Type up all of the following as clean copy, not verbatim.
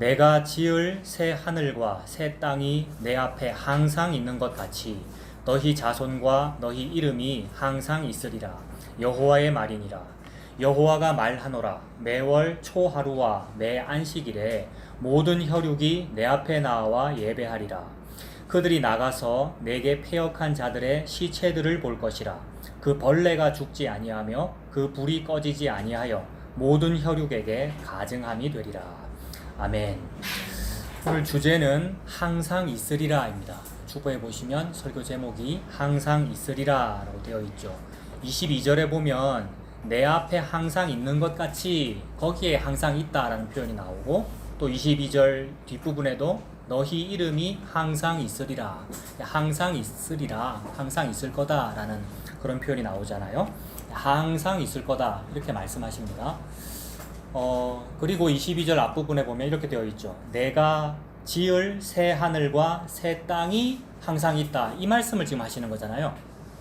내가 지을 새 하늘과 새 땅이 내 앞에 항상 있는 것 같이 너희 자손과 너희 이름이 항상 있으리라. 여호와의 말이니라. 여호와가 말하노라. 매월 초하루와 매 안식일에 모든 혈육이 내 앞에 나와 예배하리라. 그들이 나가서 내게 패역한 자들의 시체들을 볼 것이라. 그 벌레가 죽지 아니하며 그 불이 꺼지지 아니하여 모든 혈육에게 가증함이 되리라. 아멘. 오늘 주제는 항상 있으리라입니다. 주보에 보시면 설교 제목이 항상 있으리라 라고 되어 있죠. 22절에 보면 내 앞에 항상 있는 것 같이 거기에 항상 있다라는 표현이 나오고, 또 22절 뒷부분에도 너희 이름이 항상 있으리라, 항상 있으리라, 항상 있을 거다라는 그런 표현이 나오잖아요. 항상 있을 거다 이렇게 말씀하십니다. 그리고 22절 앞부분에 보면 이렇게 되어 있죠. 내가 지을 새 하늘과 새 땅이 항상 있다, 이 말씀을 지금 하시는 거잖아요.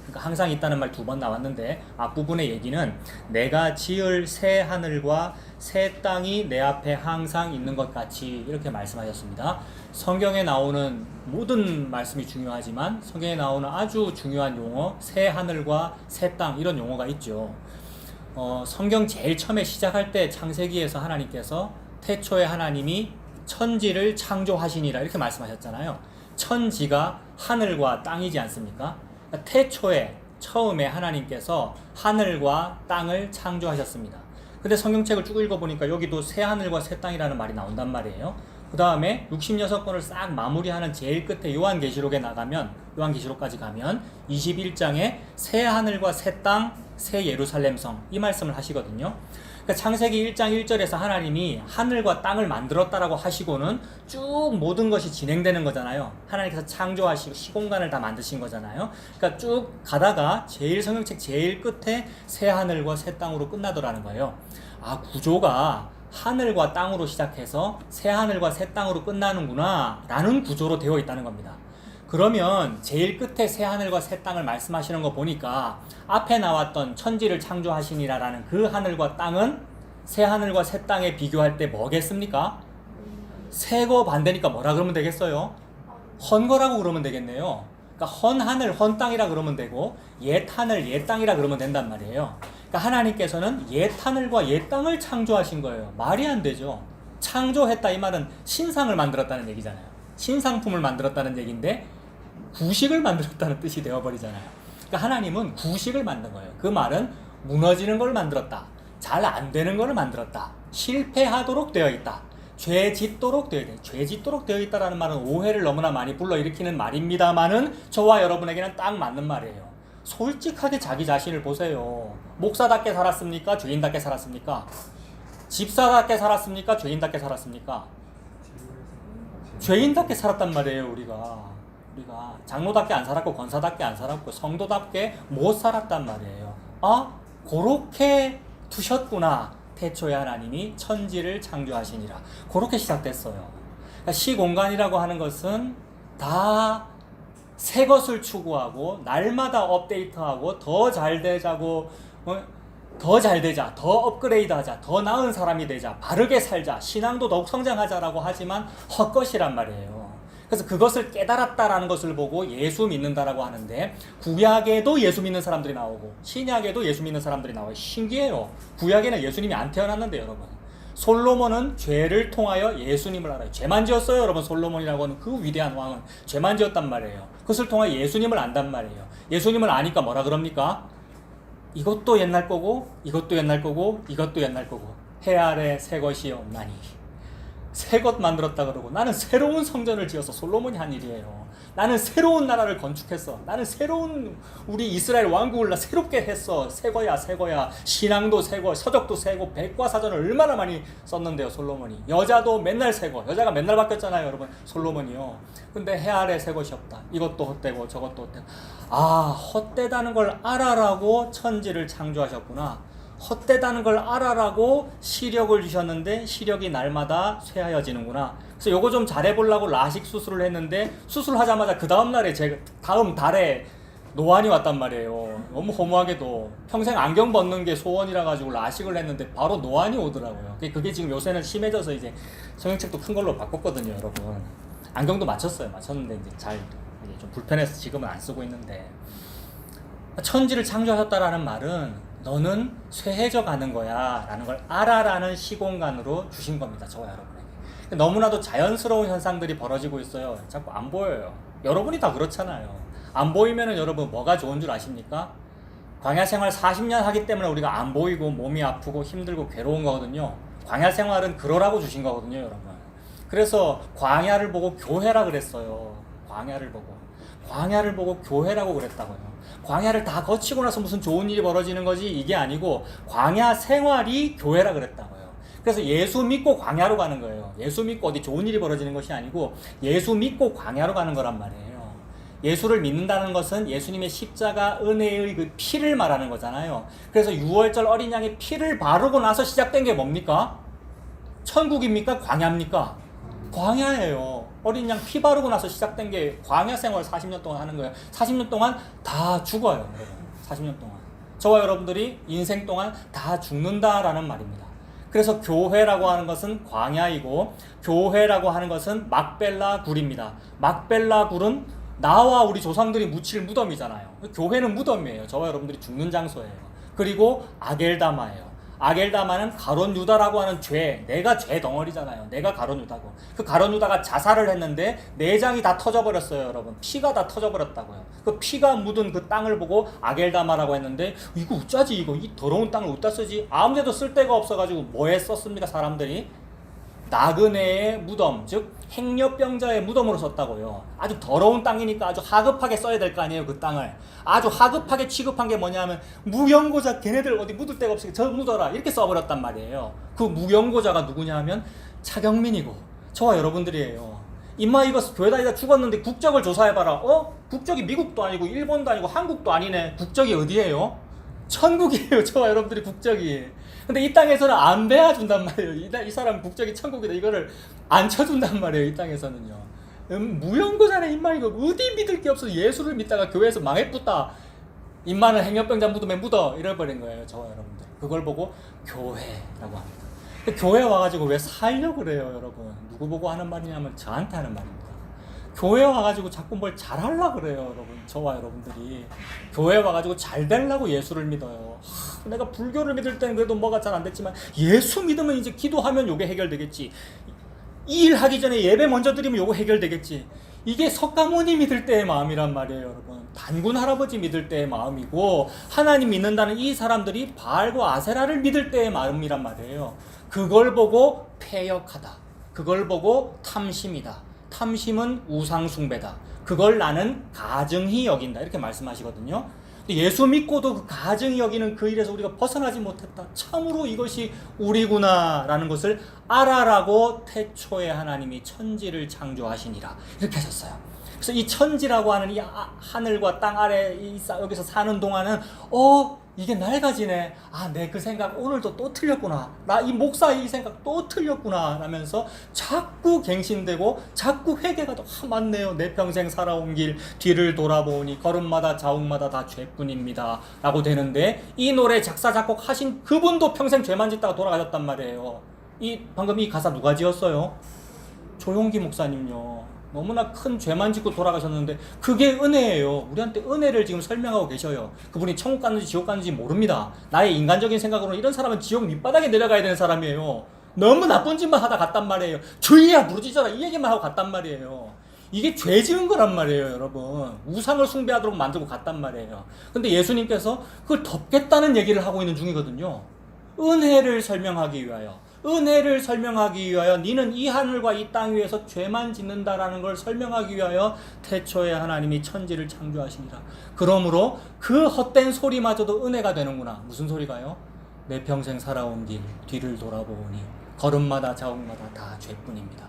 그러니까 항상 있다는 말 2번 나왔는데, 앞부분의 얘기는 내가 지을 새 하늘과 새 땅이 내 앞에 항상 있는 것 같이 이렇게 말씀하셨습니다. 성경에 나오는 모든 말씀이 중요하지만 성경에 나오는 아주 중요한 용어, 새 하늘과 새 땅, 이런 용어가 있죠. 성경 제일 처음에 시작할 때 창세기에서 하나님께서 태초에 하나님이 천지를 창조하시니라 이렇게 말씀하셨잖아요. 천지가 하늘과 땅이지 않습니까? 그러니까 태초에 처음에 하나님께서 하늘과 땅을 창조하셨습니다. 근데 성경책을 쭉 읽어보니까 여기도 새 하늘과 새 땅이라는 말이 나온단 말이에요. 그 다음에 66권을 싹 마무리하는 제일 끝에 요한계시록에 나가면, 요한계시록까지 가면 21장에 새 하늘과 새 땅, 새 예루살렘 성, 이 말씀을 하시거든요. 그러니까 창세기 1장 1절에서 하나님이 하늘과 땅을 만들었다라고 하시고는 쭉 모든 것이 진행되는 거잖아요. 하나님께서 창조하시고 시공간을 다 만드신 거잖아요. 그러니까 쭉 가다가 제일 성경책 제일 끝에 새 하늘과 새 땅으로 끝나더라는 거예요. 아, 구조가 하늘과 땅으로 시작해서 새 하늘과 새 땅으로 끝나는구나 라는 구조로 되어 있다는 겁니다. 그러면 제일 끝에 새 하늘과 새 땅을 말씀하시는 거 보니까 앞에 나왔던 천지를 창조하시니라라는 그 하늘과 땅은 새 하늘과 새 땅에 비교할 때 뭐겠습니까? 새거 반대니까 뭐라 그러면 되겠어요? 헌거라고 그러면 되겠네요. 그러니까 헌 하늘, 헌 땅이라 그러면 되고, 옛 하늘, 옛 땅이라 그러면 된단 말이에요. 그러니까 하나님께서는 옛 하늘과 옛 땅을 창조하신 거예요. 말이 안 되죠. 창조했다, 이 말은 신상을 만들었다는 얘기잖아요. 신상품을 만들었다는 얘기인데 구식을 만들었다는 뜻이 되어버리잖아요. 그러니까 하나님은 구식을 만든 거예요. 그 말은 무너지는 걸 만들었다, 잘 안 되는 걸 만들었다, 실패하도록 되어 있다, 죄 짓도록 되어 있다. 죄 짓도록 되어 있다라는 말은 오해를 너무나 많이 불러일으키는 말입니다만은 저와 여러분에게는 딱 맞는 말이에요. 솔직하게 자기 자신을 보세요. 목사답게 살았습니까? 죄인답게 살았습니까? 집사답게 살았습니까? 죄인답게 살았습니까? 죄인답게 살았단 말이에요. 우리가 장로답게 안 살았고 권사답게 안 살았고 성도답게 못 살았단 말이에요. 아, 그렇게 두셨구나. 태초에 하나님이 천지를 창조하시니라. 그렇게 시작됐어요. 그러니까 시공간이라고 하는 것은 다 새 것을 추구하고 날마다 업데이트하고 더 잘 되자고, 더 잘 되자, 더 업그레이드하자, 더 나은 사람이 되자, 바르게 살자, 신앙도 더욱 성장하자라고 하지만 헛것이란 말이에요. 그래서 그것을 깨달았다라는 것을 보고 예수 믿는다라고 하는데, 구약에도 예수 믿는 사람들이 나오고 신약에도 예수 믿는 사람들이 나와요. 신기해요. 구약에는 예수님이 안 태어났는데 여러분. 솔로몬은 죄를 통하여 예수님을 알아요. 죄만 지었어요, 여러분. 솔로몬이라고 하는 그 위대한 왕은 죄만 지었단 말이에요. 그것을 통하여 예수님을 안단 말이에요. 예수님을 아니까 뭐라 그럽니까? 이것도 옛날 거고 이것도 옛날 거고 이것도 옛날 거고 해 아래 새 것이 없나니. 새 것 만들었다 그러고, 나는 새로운 성전을 지어서, 솔로몬이 한 일이에요. 나는 새로운 나라를 건축했어. 나는 새로운 우리 이스라엘 왕국을 나 새롭게 했어. 새거야, 새거야. 신앙도 새거, 서적도 새거, 백과사전을 얼마나 많이 썼는데요, 솔로몬이. 여자도 맨날 새거, 여자가 맨날 바뀌었잖아요, 여러분. 솔로몬이요. 근데 해 아래 새 것이 없다. 이것도 헛되고 저것도 헛되고. 아, 헛되다는 걸 알아라고 천지를 창조하셨구나. 헛되다는 걸 알아라고 시력을 주셨는데 시력이 날마다 쇠하여지는구나. 그래서 요거 좀 잘해보려고 라식 수술을 했는데, 수술하자마자 그 다음 날에 다음 달에 노안이 왔단 말이에요. 너무 허무하게도 평생 안경 벗는 게 소원이라 가지고 라식을 했는데 바로 노안이 오더라고요. 그게 지금 요새는 심해져서 이제 성형책도 큰 걸로 바꿨거든요, 여러분. 안경도 맞췄는데 이제 좀 불편해서 지금은 안 쓰고 있는데, 천지를 창조하셨다라는 말은 너는 쇠해져 가는 거야 라는 걸 알아라는 시공간으로 주신 겁니다, 저와 여러분에게. 너무나도 자연스러운 현상들이 벌어지고 있어요. 자꾸 안 보여요. 여러분이 다 그렇잖아요. 안 보이면은 여러분 뭐가 좋은 줄 아십니까? 광야 생활 40년 하기 때문에 우리가 안 보이고 몸이 아프고 힘들고 괴로운 거거든요. 광야 생활은 그러라고 주신 거거든요, 여러분. 그래서 광야를 보고 교회라 그랬어요. 광야를 보고 교회라고 그랬다고요. 광야를 다 거치고 나서 무슨 좋은 일이 벌어지는 거지 이게 아니고 광야 생활이 교회라 그랬다고요. 그래서 예수 믿고 광야로 가는 거예요. 예수 믿고 어디 좋은 일이 벌어지는 것이 아니고 예수 믿고 광야로 가는 거란 말이에요. 예수를 믿는다는 것은 예수님의 십자가 은혜의 그 피를 말하는 거잖아요. 그래서 6월절 어린 양의 피를 바르고 나서 시작된 게 뭡니까? 천국입니까? 광야입니까? 광야예요. 어린 양 피 바르고 나서 시작된 게 광야 생활 40년 동안 하는 거예요. 40년 동안 다 죽어요, 여러분. 40년 동안. 저와 여러분들이 인생 동안 다 죽는다라는 말입니다. 그래서 교회라고 하는 것은 광야이고 교회라고 하는 것은 막벨라 굴입니다. 막벨라 굴은 나와 우리 조상들이 묻힐 무덤이잖아요. 교회는 무덤이에요. 저와 여러분들이 죽는 장소예요. 그리고 아겔다마예요. 아겔다마는 가론 유다라고 하는 내가 죄 덩어리잖아요. 내가 가론 유다고. 그 가론 유다가 자살을 했는데 내장이 다 터져버렸어요, 여러분. 피가 다 터져버렸다고요. 그 피가 묻은 그 땅을 보고 아겔다마라고 했는데, 이거 어쩌지, 이 더러운 땅을 어디다 쓰지? 아무데도 쓸 데가 없어가지고 뭐에 썼습니까, 사람들이? 나그네의 무덤, 즉 행렬병자의 무덤으로 썼다고요. 아주 더러운 땅이니까 아주 하급하게 써야 될 거 아니에요, 그 땅을. 아주 하급하게 취급한 게 뭐냐면 무경고자, 걔네들 어디 묻을 데가 없으니까 저 묻어라, 이렇게 써버렸단 말이에요. 그 무경고자가 누구냐 하면 차경민이고 저와 여러분들이에요. 임마 이거 교회 다니다 죽었는데 국적을 조사해봐라. 국적이 미국도 아니고 일본도 아니고 한국도 아니네. 국적이 어디예요? 천국이에요, 저와 여러분들이 국적이. 근데 이 땅에서는 안 배워준단 말이에요. 이 사람 국적이 천국이다, 이거를 안 쳐준단 말이에요, 이 땅에서는요. 무연고자네, 임마 이거 어디 믿을 게 없어. 예수를 믿다가 교회에서 망해붙다. 임마는 행렬병자 무덤에 묻어, 이래버린 거예요, 저와 여러분들. 그걸 보고 교회라고 합니다. 교회 와가지고 왜 살려고 그래요, 여러분? 누구 보고 하는 말이냐면 저한테 하는 말입니다. 교회 와가지고 자꾸 뭘 잘하려고 그래요, 여러분. 저와 여러분들이 교회 와가지고 잘 되려고 예수를 믿어요. 내가 불교를 믿을 때는 그래도 뭐가 잘 안 됐지만 예수 믿으면 이제 기도하면 요게 해결되겠지. 이 일 하기 전에 예배 먼저 드리면 요거 해결되겠지. 이게 석가모니 믿을 때의 마음이란 말이에요, 여러분. 단군 할아버지 믿을 때의 마음이고, 하나님 믿는다는 이 사람들이 바알과 아세라를 믿을 때의 마음이란 말이에요. 그걸 보고 패역하다. 그걸 보고 탐심이다. 탐심은 우상숭배다. 그걸 나는 가증히 여긴다. 이렇게 말씀하시거든요. 예수 믿고도 그 가증히 여기는 그 일에서 우리가 벗어나지 못했다. 참으로 이것이 우리구나 라는 것을 알아라고 태초에 하나님이 천지를 창조하시니라. 이렇게 하셨어요. 그래서 이 천지라고 하는 이 하늘과 땅 아래 여기서 사는 동안은 이게 낡아지네. 내 그 생각 오늘도 또 틀렸구나. 나 이 목사의 이 생각 또 틀렸구나 라면서 자꾸 갱신되고 자꾸 회개가 또 맞네요. 내 평생 살아온 길 뒤를 돌아보니 걸음마다 자욱마다 다 죄뿐입니다 라고 되는데, 이 노래 작사 작곡하신 그분도 평생 죄만 짓다가 돌아가셨단 말이에요. 방금 이 가사 누가 지었어요? 조용기 목사님요. 너무나 큰 죄만 짓고 돌아가셨는데 그게 은혜예요. 우리한테 은혜를 지금 설명하고 계셔요. 그분이 천국 갔는지 지옥 갔는지 모릅니다. 나의 인간적인 생각으로는 이런 사람은 지옥 밑바닥에 내려가야 되는 사람이에요. 너무 나쁜 짓만 하다 갔단 말이에요. 주의야 부르짖어라, 이 얘기만 하고 갔단 말이에요. 이게 죄 지은 거란 말이에요, 여러분. 우상을 숭배하도록 만들고 갔단 말이에요. 근데 예수님께서 그걸 덮겠다는 얘기를 하고 있는 중이거든요. 은혜를 설명하기 위하여 니는 이 하늘과 이 땅 위에서 죄만 짓는다라는 걸 설명하기 위하여 태초에 하나님이 천지를 창조하시니라. 그러므로 그 헛된 소리마저도 은혜가 되는구나. 무슨 소리가요? 내 평생 살아온 길 뒤를 돌아보니 걸음마다 자욱마다 다 죄뿐입니다.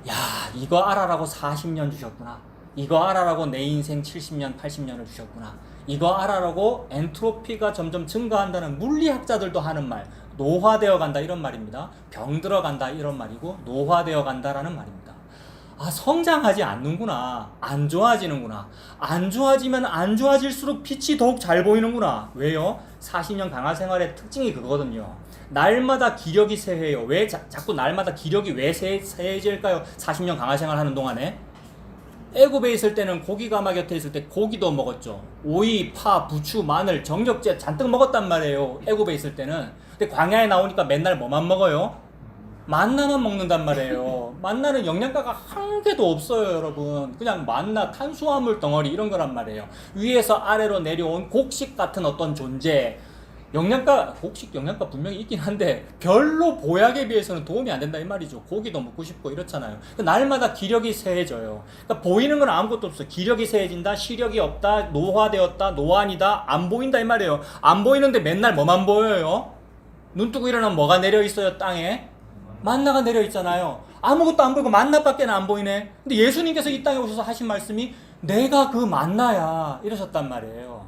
야, 이거 알아라고 40년 주셨구나. 이거 알아라고 내 인생 70년 80년을 주셨구나. 이거 알아라고 엔트로피가 점점 증가한다는 물리학자들도 하는 말, 노화되어 간다 이런 말입니다. 병들어 간다 이런 말이고 노화되어 간다라는 말입니다. 아, 성장하지 않는구나. 안 좋아지는구나. 안 좋아지면 안 좋아질수록 빛이 더욱 잘 보이는구나. 왜요? 40년 강화 생활의 특징이 그거거든요. 날마다 기력이 세해요. 왜 자꾸 날마다 기력이 왜 세해질까요? 40년 강화 생활 하는 동안에 애굽에 있을 때는 고기 가마 곁에 있을 때 고기도 먹었죠. 오이, 파, 부추, 마늘, 정력제 잔뜩 먹었단 말이에요. 애굽에 있을 때는. 근데 광야에 나오니까 맨날 뭐만 먹어요? 만나만 먹는단 말이에요. 만나는 영양가가 한 개도 없어요, 여러분. 그냥 만나, 탄수화물 덩어리 이런 거란 말이에요. 위에서 아래로 내려온 곡식 같은 어떤 존재. 곡식 영양가 분명히 있긴 한데 별로 보약에 비해서는 도움이 안 된다 이 말이죠. 고기도 먹고 싶고 이렇잖아요. 날마다 기력이 세해져요. 그러니까 보이는 건 아무것도 없어요. 기력이 세해진다, 시력이 없다, 노화되었다, 노안이다, 안 보인다 이 말이에요. 안 보이는데 맨날 뭐만 보여요? 눈 뜨고 일어나면 뭐가 내려 있어요, 땅에? 만나가 내려 있잖아요. 아무것도 안 보이고 만나밖에 안 보이네. 근데 예수님께서 이 땅에 오셔서 하신 말씀이 내가 그 만나야 이러셨단 말이에요.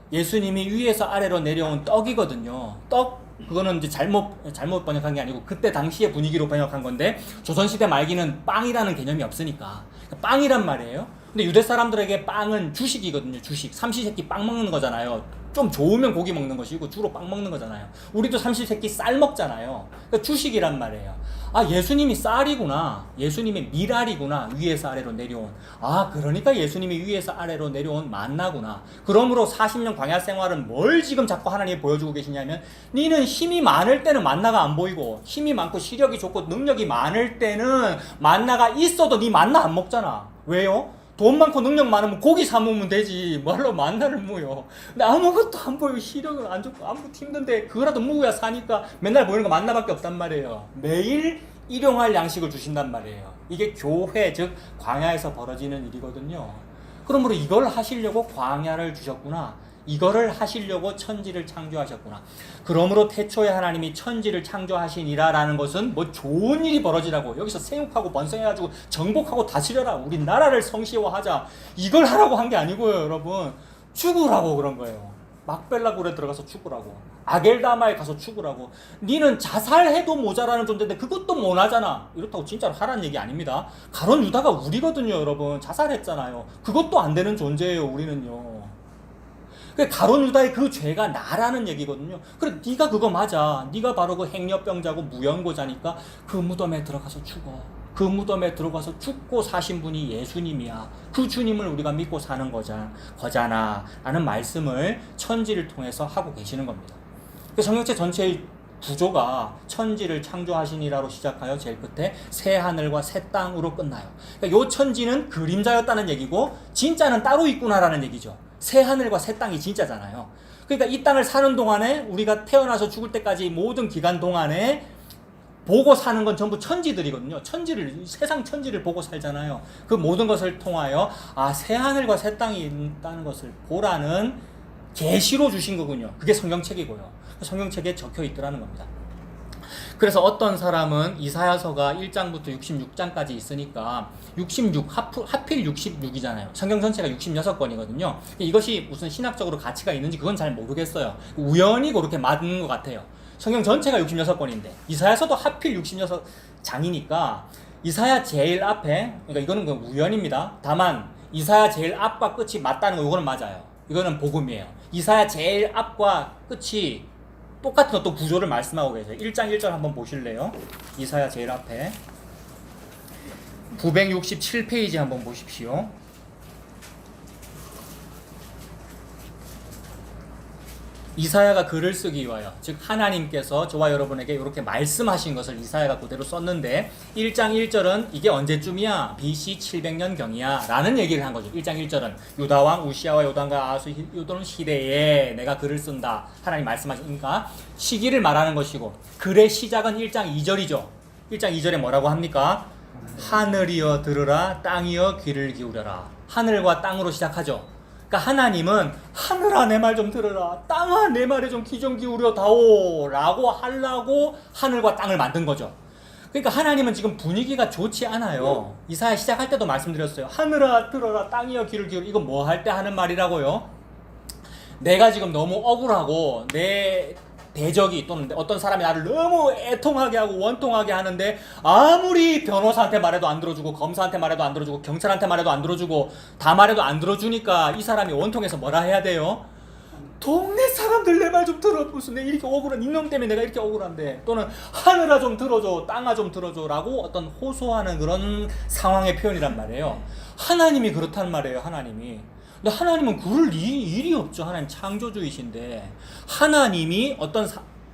예수님이 위에서 아래로 내려온 떡이거든요. 떡, 그거는 이제 잘못 번역한 게 아니고 그때 당시의 분위기로 번역한 건데 조선시대 말기는 빵이라는 개념이 없으니까 빵이란 말이에요. 근데 유대 사람들에게 빵은 주식이거든요. 주식. 삼시세끼 빵 먹는 거잖아요. 좀 좋으면 고기 먹는 것이고 주로 빵 먹는 거잖아요. 우리도 삼시세끼 쌀 먹잖아요. 그러니까 주식이란 말이에요. 아, 예수님이 쌀이구나. 예수님이 밀알이구나. 위에서 아래로 내려온. 아, 그러니까 예수님이 위에서 아래로 내려온 만나구나. 그러므로 40년 광야 생활은 뭘 지금 자꾸 하나님이 보여주고 계시냐면 니는 힘이 많을 때는 만나가 안 보이고 힘이 많고 시력이 좋고 능력이 많을 때는 만나가 있어도 니 만나 안 먹잖아. 왜요? 돈 많고 능력 많으면 고기 사 먹으면 되지. 뭐하러 만나를 무요. 근데 아무것도 안 보이고 시력은 안 좋고 아무것도 힘든데 그거라도 무야 사니까 맨날 보이는 거 만나밖에 없단 말이에요. 매일 일용할 양식을 주신단 말이에요. 이게 교회 즉 광야에서 벌어지는 일이거든요. 그러므로 이걸 하시려고 광야를 주셨구나. 이거를 하시려고 천지를 창조하셨구나. 그러므로 태초에 하나님이 천지를 창조하시니라라는 것은 뭐 좋은 일이 벌어지라고 여기서 생육하고 번성해가지고 정복하고 다스려라 우리 나라를 성시화하자 이걸 하라고 한 게 아니고요, 여러분. 죽으라고 그런 거예요. 막벨라굴에 들어가서 죽으라고. 아겔다마에 가서 죽으라고. 니는 자살해도 모자라는 존재인데 그것도 못하잖아. 이렇다고 진짜로 하라는 얘기 아닙니다. 가론 유다가 우리거든요, 여러분. 자살했잖아요. 그것도 안 되는 존재예요, 우리는요. 가론 유다의 그 죄가 나라는 얘기거든요. 그래, 네가 그거 맞아. 네가 바로 그 행여병자고 무연고자니까 그 무덤에 들어가서 죽어. 그 무덤에 들어가서 죽고 사신 분이 예수님이야. 그 주님을 우리가 믿고 사는 거잖아. 라는 말씀을 천지를 통해서 하고 계시는 겁니다. 성경책 전체의 구조가 천지를 창조하시니라로 시작하여 제일 끝에 새 하늘과 새 땅으로 끝나요. 그러니까 요 천지는 그림자였다는 얘기고 진짜는 따로 있구나라는 얘기죠. 새 하늘과 새 땅이 진짜잖아요. 그러니까 이 땅을 사는 동안에 우리가 태어나서 죽을 때까지 모든 기간 동안에 보고 사는 건 전부 천지들이거든요. 세상 천지를 보고 살잖아요. 그 모든 것을 통하여 새 하늘과 새 땅이 있다는 것을 보라는 계시로 주신 거군요. 그게 성경책이고요. 성경책에 적혀 있더라는 겁니다. 그래서 어떤 사람은 이사야서가 1장부터 66장까지 있으니까 하필 66이잖아요. 성경 전체가 66권이거든요. 이것이 무슨 신학적으로 가치가 있는지 그건 잘 모르겠어요. 우연히 그렇게 맞는 것 같아요. 성경 전체가 66권인데 이사야서도 하필 66장이니까 이사야 제일 앞에, 그러니까 이거는 그 우연입니다. 다만 이사야 제일 앞과 끝이 맞다는 거 이거는 맞아요. 이거는 복음이에요. 이사야 제일 앞과 끝이 똑같은 어떤 구조를 말씀하고 계세요. 1장 1절 한번 보실래요? 이사야 제일 앞에 967페이지 한번 보십시오. 이사야가 글을 쓰기 위하여, 즉 하나님께서 저와 여러분에게 이렇게 말씀하신 것을 이사야가 그대로 썼는데 1장 1절은 이게 언제쯤이야? BC 700년경이야 라는 얘기를 한 거죠. 1장 1절은 유다왕 우시아와 요담과 아하스 요돈 시대에 내가 글을 쓴다. 하나님 말씀하시니까 시기를 말하는 것이고, 글의 시작은 1장 2절이죠. 1장 2절에 뭐라고 합니까? 하늘이여 들으라, 땅이여 귀를 기울여라. 하늘과 땅으로 시작하죠. 그러니까 하나님은 하늘아 내 말 좀 들으라, 땅아 내 말에 좀 귀 좀 기울여 다오 라고 하려고 하늘과 땅을 만든 거죠. 그러니까 하나님은 지금 분위기가 좋지 않아요. 이사야 시작할 때도 말씀드렸어요. 하늘아 들어라, 땅이여 귀를 기울여. 이거 뭐 할 때 하는 말이라고요? 내가 지금 너무 억울하고 내 대적이 또는 어떤 사람이 나를 너무 애통하게 하고 원통하게 하는데 아무리 변호사한테 말해도 안 들어주고 검사한테 말해도 안 들어주고 경찰한테 말해도 안 들어주고 다 말해도 안 들어주니까 이 사람이 원통해서 뭐라 해야 돼요? 동네 사람들 내 말 좀 들어. 무슨 내 이렇게 억울한 이놈 때문에 내가 이렇게 억울한데, 또는 하늘아 좀 들어줘, 땅아 좀 들어줘 라고 어떤 호소하는 그런 상황의 표현이란 말이에요. 하나님이 그렇단 말이에요. 하나님이. 근데 하나님은 그럴 일이 없죠. 하나님 창조주이신데 하나님이 어떤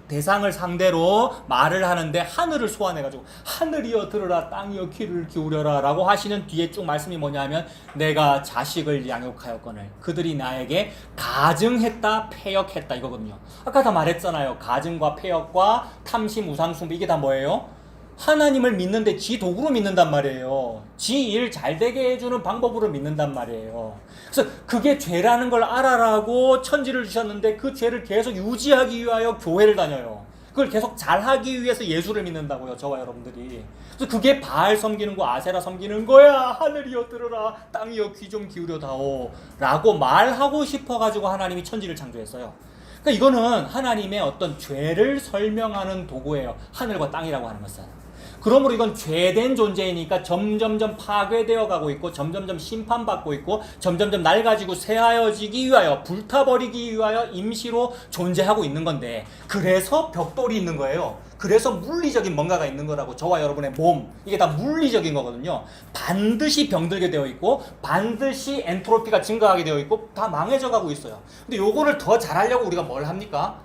대상을 상대로 말을 하는데 하늘을 소환해가지고 하늘이여 들으라 땅이여 귀를 기울여라 라고 하시는 뒤에 쭉 말씀이 뭐냐면 내가 자식을 양육하였거늘 그들이 나에게 가증했다 패역했다 이거거든요. 아까 다 말했잖아요. 가증과 패역과 탐심 우상숭배 이게 다 뭐예요? 하나님을 믿는데 지 도구로 믿는단 말이에요. 지 일 잘되게 해주는 방법으로 믿는단 말이에요. 그래서 그게 죄라는 걸 알아라고 천지를 주셨는데 그 죄를 계속 유지하기 위하여 교회를 다녀요. 그걸 계속 잘하기 위해서 예수를 믿는다고요. 저와 여러분들이. 그래서 그게 바알 섬기는 거 아세라 섬기는 거야. 하늘이여 들으라 땅이여 귀 좀 기울여다오 라고 말하고 싶어가지고 하나님이 천지를 창조했어요. 그러니까 이거는 하나님의 어떤 죄를 설명하는 도구예요. 하늘과 땅이라고 하는 것은. 그러므로 이건 죄된 존재이니까 점점점 파괴되어 가고 있고 점점점 심판받고 있고 점점점 낡아지고 새하여지기 위하여 불타버리기 위하여 임시로 존재하고 있는 건데, 그래서 벽돌이 있는 거예요. 그래서 물리적인 뭔가가 있는 거라고. 저와 여러분의 몸 이게 다 물리적인 거거든요. 반드시 병들게 되어 있고 반드시 엔트로피가 증가하게 되어 있고 다 망해져 가고 있어요. 근데 요거를 더 잘하려고 우리가 뭘 합니까?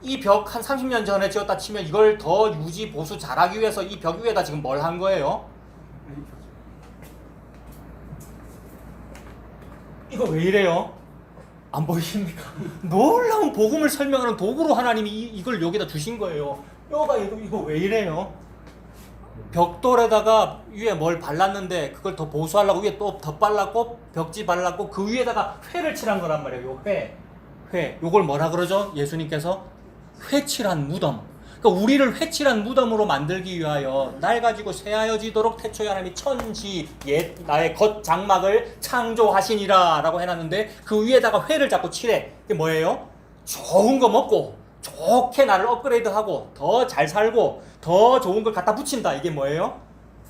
이 벽 한 30년 전에 지었다 치면 이걸 더 유지 보수 잘하기 위해서 이 벽 위에다 지금 뭘 한 거예요? 이거 왜 이래요? 안 보이십니까? 놀라운 복음을 설명하는 도구로 하나님이 이걸 여기다 주신 거예요. 이거 왜 이래요? 벽돌에다가 위에 뭘 발랐는데 그걸 더 보수하려고 위에 또 덧발랐고 벽지 발랐고 그 위에다가 회를 칠한 거란 말이에요. 요 회. 요걸 뭐라 그러죠? 예수님께서 회칠한 무덤. 그러니까 우리를 회칠한 무덤으로 만들기 위하여 낡아지고 새하여지도록 태초에 하나님이 천지 나의 겉 장막을 창조하시니라 라고 해놨는데 그 위에다가 회를 자꾸 칠해. 그게 뭐예요? 좋은 거 먹고 좋게 나를 업그레이드하고 더 잘 살고 더 좋은 걸 갖다 붙인다. 이게 뭐예요?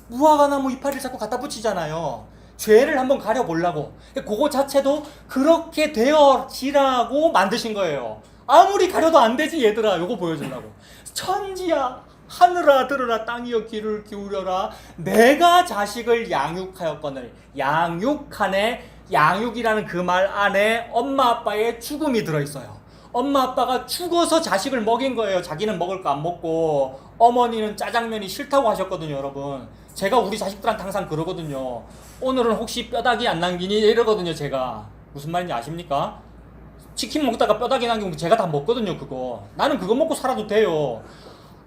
무화과 나무 이파리를 자꾸 갖다 붙이잖아요. 죄를 한번 가려보려고. 그거 자체도 그렇게 되어지라고 만드신 거예요. 아무리 가려도 안 되지 얘들아. 요거 보여주려고. 천지야 하늘아 들으라 땅이여 귀를 기울여라 내가 자식을 양육하였거늘. 양육하네. 양육이라는 그 말 안에 엄마 아빠의 죽음이 들어있어요. 엄마 아빠가 죽어서 자식을 먹인 거예요. 자기는 먹을 거 안 먹고. 어머니는 짜장면이 싫다고 하셨거든요. 여러분, 제가 우리 자식들한테 항상 그러거든요. 오늘은 혹시 뼈다귀 안 남기니? 이러거든요. 제가 무슨 말인지 아십니까? 치킨 먹다가 뼈다귀 남기면 제가 다 먹거든요. 그거 나는 그거 먹고 살아도 돼요.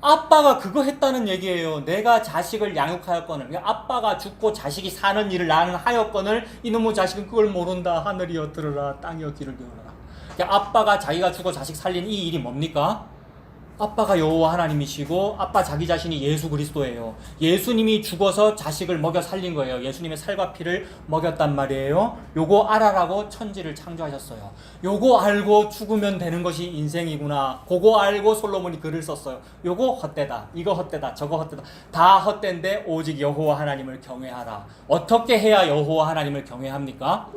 아빠가 그거 했다는 얘기예요. 내가 자식을 양육하였거늘. 그러니까 아빠가 죽고 자식이 사는 일을 나는 하였거늘 이놈의 자식은 그걸 모른다. 하늘이여 들으라 땅이여 귀를 기울여라. 그러니까 아빠가 자기가 죽어 자식 살린 이 일이 뭡니까? 아빠가 여호와 하나님이시고 아빠 자기 자신이 예수 그리스도예요. 예수님이 죽어서 자식을 먹여 살린 거예요. 예수님의 살과 피를 먹였단 말이에요. 요거 알아라고 천지를 창조하셨어요. 요거 알고 죽으면 되는 것이 인생이구나. 그거 알고 솔로몬이 글을 썼어요. 요거 헛되다. 이거 헛되다. 저거 헛되다. 다 헛된데 오직 여호와 하나님을 경외하라. 어떻게 해야 여호와 하나님을 경외합니까?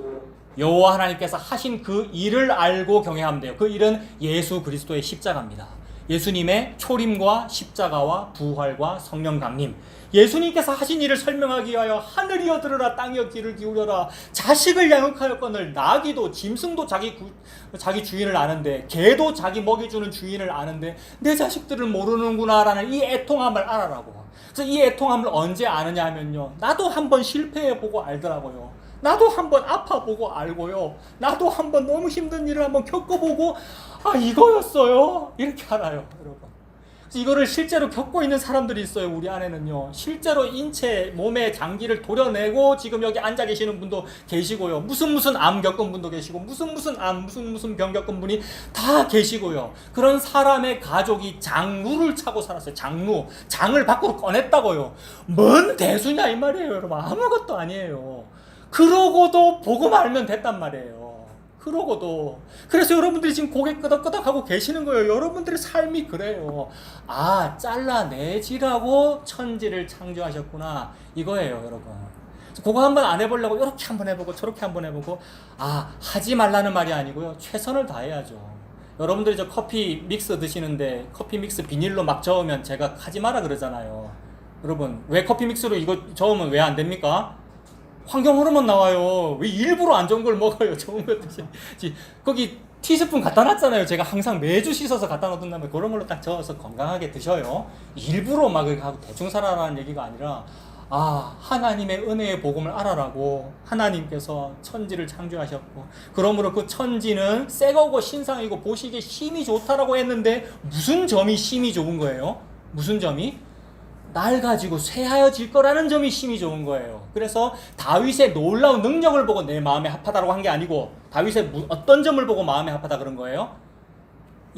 여호와 하나님께서 하신 그 일을 알고 경외하면 돼요. 그 일은 예수 그리스도의 십자가입니다. 예수님의 초림과 십자가와 부활과 성령 강림. 예수님께서 하신 일을 설명하기 위하여 하늘이여 들으라 땅이여 귀를 기울여라. 자식을 양육하였거늘. 나귀도 짐승도 자기 주인을 아는데, 개도 자기 먹이주는 주인을 아는데 내 자식들을 모르는구나 라는 이 애통함을 알아라고. 그래서 이 애통함을 언제 아느냐 하면요, 나도 한번 실패해보고 알더라고요. 나도 한번 아파보고 알고요. 나도 한번 너무 힘든 일을 한번 겪어보고 아 이거였어요? 이렇게 알아요. 여러분, 그래서 이거를 실제로 겪고 있는 사람들이 있어요. 우리 안에는요, 실제로 인체 몸의 장기를 도려내고 지금 여기 앉아 계시는 분도 계시고요, 무슨 암 겪은 분도 계시고 무슨 병 겪은 분이 다 계시고요. 그런 사람의 가족이 장루를 차고 살았어요. 장을 밖으로 꺼냈다고요. 뭔 대수냐 이 말이에요. 여러분, 아무것도 아니에요. 그러고도 복음 알면 됐단 말이에요. 그러고도. 그래서 여러분들이 지금 고개 끄덕끄덕 하고 계시는 거예요. 여러분들의 삶이 그래요. 아, 잘라내지라고 천지를 창조하셨구나, 이거예요, 여러분. 그거 한번 안 해보려고 이렇게 한번 해보고 저렇게 한번 해보고, 아, 하지 말라는 말이 아니고요, 최선을 다해야죠. 여러분들이 저 커피 믹스 드시는데 커피 믹스 비닐로 막 저으면 제가 하지 마라 그러잖아요. 여러분, 왜 커피 믹스로 이거 저으면 왜 안 됩니까? 환경 호르몬 나와요. 왜 일부러 안 좋은 걸 먹어요? 좋은 거 드시지. 거기 티스푼 갖다 놨잖아요. 제가 항상 매주 씻어서 갖다 놓던 다음에 그런 걸로 딱 저어서 건강하게 드셔요. 일부러 막 이렇게 하고 대충 살아라는 얘기가 아니라, 아, 하나님의 은혜의 복음을 알아라고 하나님께서 천지를 창조하셨고, 그러므로 그 천지는 새거고 신상이고 보시기에 힘이 좋다라고 했는데 무슨 점이 힘이 좋은 거예요? 무슨 점이? 날 가지고 쇠하여질 거라는 점이 힘이 좋은 거예요. 그래서 다윗의 놀라운 능력을 보고 내 마음에 합하다라고 한 게 아니고, 다윗의 어떤 점을 보고 마음에 합하다 그런 거예요?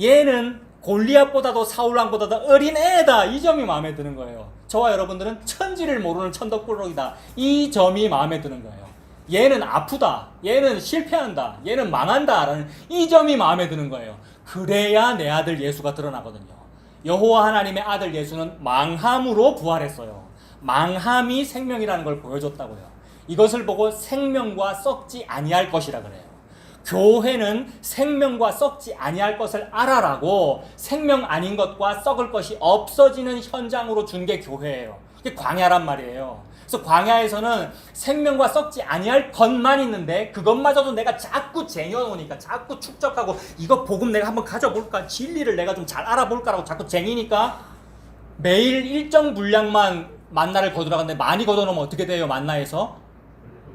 얘는 골리앗보다도 사울왕보다도 어린 애다, 이 점이 마음에 드는 거예요. 저와 여러분들은 천지를 모르는 천덕꾸러기다, 이 점이 마음에 드는 거예요. 얘는 아프다, 얘는 실패한다, 얘는 망한다 라는 이 점이 마음에 드는 거예요. 그래야 내 아들 예수가 드러나거든요. 여호와 하나님의 아들 예수는 망함으로 부활했어요. 망함이 생명이라는 걸 보여줬다고요. 이것을 보고 생명과 썩지 아니할 것이라 그래요. 교회는 생명과 썩지 아니할 것을 알아라고 생명 아닌 것과 썩을 것이 없어지는 현장으로 준 게 교회예요. 그게 광야란 말이에요. 그래서 광야에서는 생명과 썩지 아니할 것만 있는데, 그것마저도 내가 자꾸 쟁여놓으니까, 자꾸 축적하고 이거 복음 내가 한번 가져볼까, 진리를 내가 좀 잘 알아볼까라고 자꾸 쟁이니까 매일 일정 분량만 만나를 거두라는데 많이 거둬놓으면 어떻게 돼요? 만나에서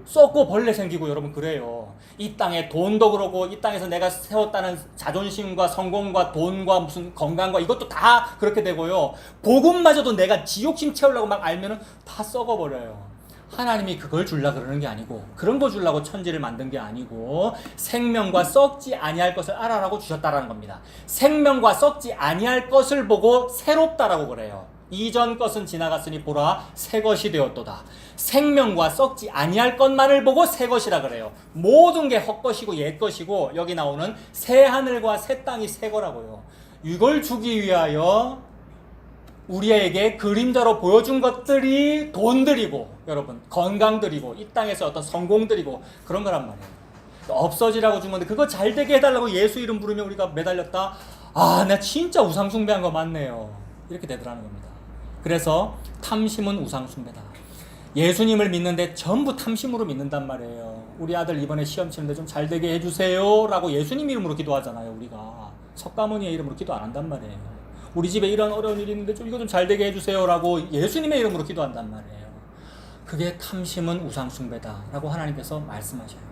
썩고 벌레 생기고. 여러분, 그래요. 이 땅에 돈도 그러고, 이 땅에서 내가 세웠다는 자존심과 성공과 돈과 무슨 건강과 이것도 다 그렇게 되고요. 복음마저도 내가 지욕심 채우려고 막 알면은 다 썩어버려요. 하나님이 그걸 주려고 그러는 게 아니고, 그런 거 주려고 천지를 만든 게 아니고, 생명과 썩지 아니할 것을 알아라고 주셨다라는 겁니다. 생명과 썩지 아니할 것을 보고 새롭다라고 그래요. 이전 것은 지나갔으니 보라, 새 것이 되었도다. 생명과 썩지 아니할 것만을 보고 새 것이라 그래요. 모든 게 헛것이고 옛것이고, 여기 나오는 새 하늘과 새 땅이 새 거라고요. 이걸 주기 위하여 우리에게 그림자로 보여준 것들이 돈들이고, 여러분, 건강들이고, 이 땅에서 어떤 성공들이고, 그런 거란 말이에요. 없어지라고 준 건데 그거 잘 되게 해달라고 예수 이름 부르면 우리가 매달렸다. 아, 나 진짜 우상숭배한 거 맞네요. 이렇게 되더라는 겁니다. 그래서 탐심은 우상숭배다. 예수님을 믿는데 전부 탐심으로 믿는단 말이에요. 우리 아들 이번에 시험 치는데 좀 잘 되게 해주세요 라고 예수님 이름으로 기도하잖아요. 우리가 석가모니의 이름으로 기도 안 한단 말이에요. 우리 집에 이런 어려운 일이 있는데 이거 좀 잘 되게 해주세요 라고 예수님의 이름으로 기도한단 말이에요. 그게 탐심은 우상숭배다 라고 하나님께서 말씀하셔요.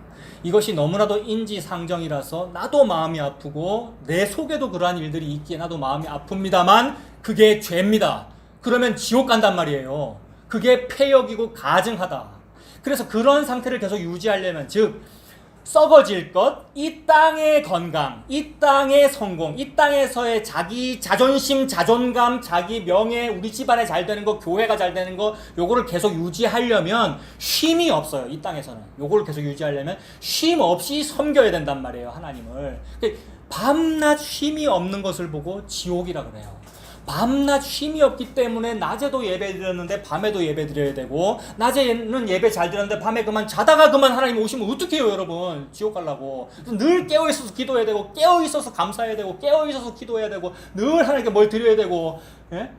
이것이 너무나도 인지상정이라서 나도 마음이 아프고 내 속에도 그러한 일들이 있기에 나도 마음이 아픕니다만, 그게 죄입니다. 그러면 지옥 간단 말이에요. 그게 폐역이고 가증하다. 그래서 그런 상태를 계속 유지하려면, 즉 썩어질 것, 이 땅의 건강, 이 땅의 성공, 이 땅에서의 자기 자존심, 자존감, 자기 명예, 우리 집안에 잘 되는 거, 교회가 잘 되는 거, 요거를 계속 유지하려면 쉼이 없어요. 이 땅에서는 요거를 계속 유지하려면 쉼 없이 섬겨야 된단 말이에요, 하나님을. 밤낮 쉼이 없는 것을 보고 지옥이라 그래요. 밤낮 쉼이 없기 때문에 낮에도 예배 드렸는데 밤에도 예배 드려야 되고, 낮에는 예배 잘 드렸는데 밤에 그만 자다가 그만 하나님 오시면 어떡해요, 여러분? 지옥 가려고. 늘 깨어있어서 기도해야 되고, 깨어있어서 감사해야 되고, 깨어있어서 기도해야 되고, 늘 하나님께 뭘 드려야 되고, 예?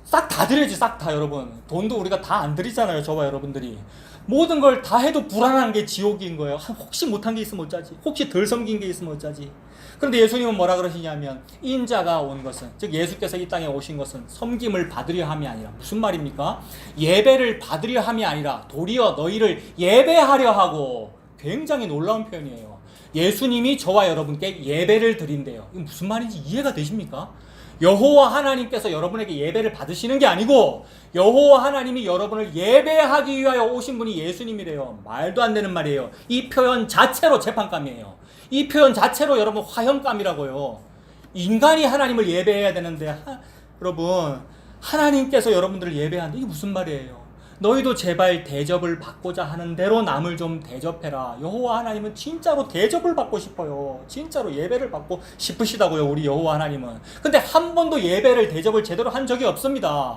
싹 다 드려야지, 싹 다. 여러분, 돈도 우리가 다 안 드리잖아요, 저와 여러분들이. 모든 걸 다 해도 불안한 게 지옥인 거예요. 혹시 못한 게 있으면 어쩌지? 혹시 덜 섬긴 게 있으면 어쩌지? 그런데 예수님은 뭐라 그러시냐면, 인자가 온 것은, 즉 예수께서 이 땅에 오신 것은 섬김을 받으려 함이 아니라, 무슨 말입니까? 예배를 받으려 함이 아니라 도리어 너희를 예배하려 하고. 굉장히 놀라운 표현이에요. 예수님이 저와 여러분께 예배를 드린대요. 이거 무슨 말인지 이해가 되십니까? 여호와 하나님께서 여러분에게 예배를 받으시는 게 아니고, 여호와 하나님이 여러분을 예배하기 위하여 오신 분이 예수님이래요. 말도 안 되는 말이에요. 이 표현 자체로 재판감이에요. 이 표현 자체로 여러분 화형감이라고요. 인간이 하나님을 예배해야 되는데, 여러분, 하나님께서 여러분들을 예배하는데 이게 무슨 말이에요? 너희도 제발 대접을 받고자 하는 대로 남을 좀 대접해라. 여호와 하나님은 진짜로 대접을 받고 싶어요. 진짜로 예배를 받고 싶으시다고요, 우리 여호와 하나님은. 근데 한 번도 예배를 대접을 제대로 한 적이 없습니다.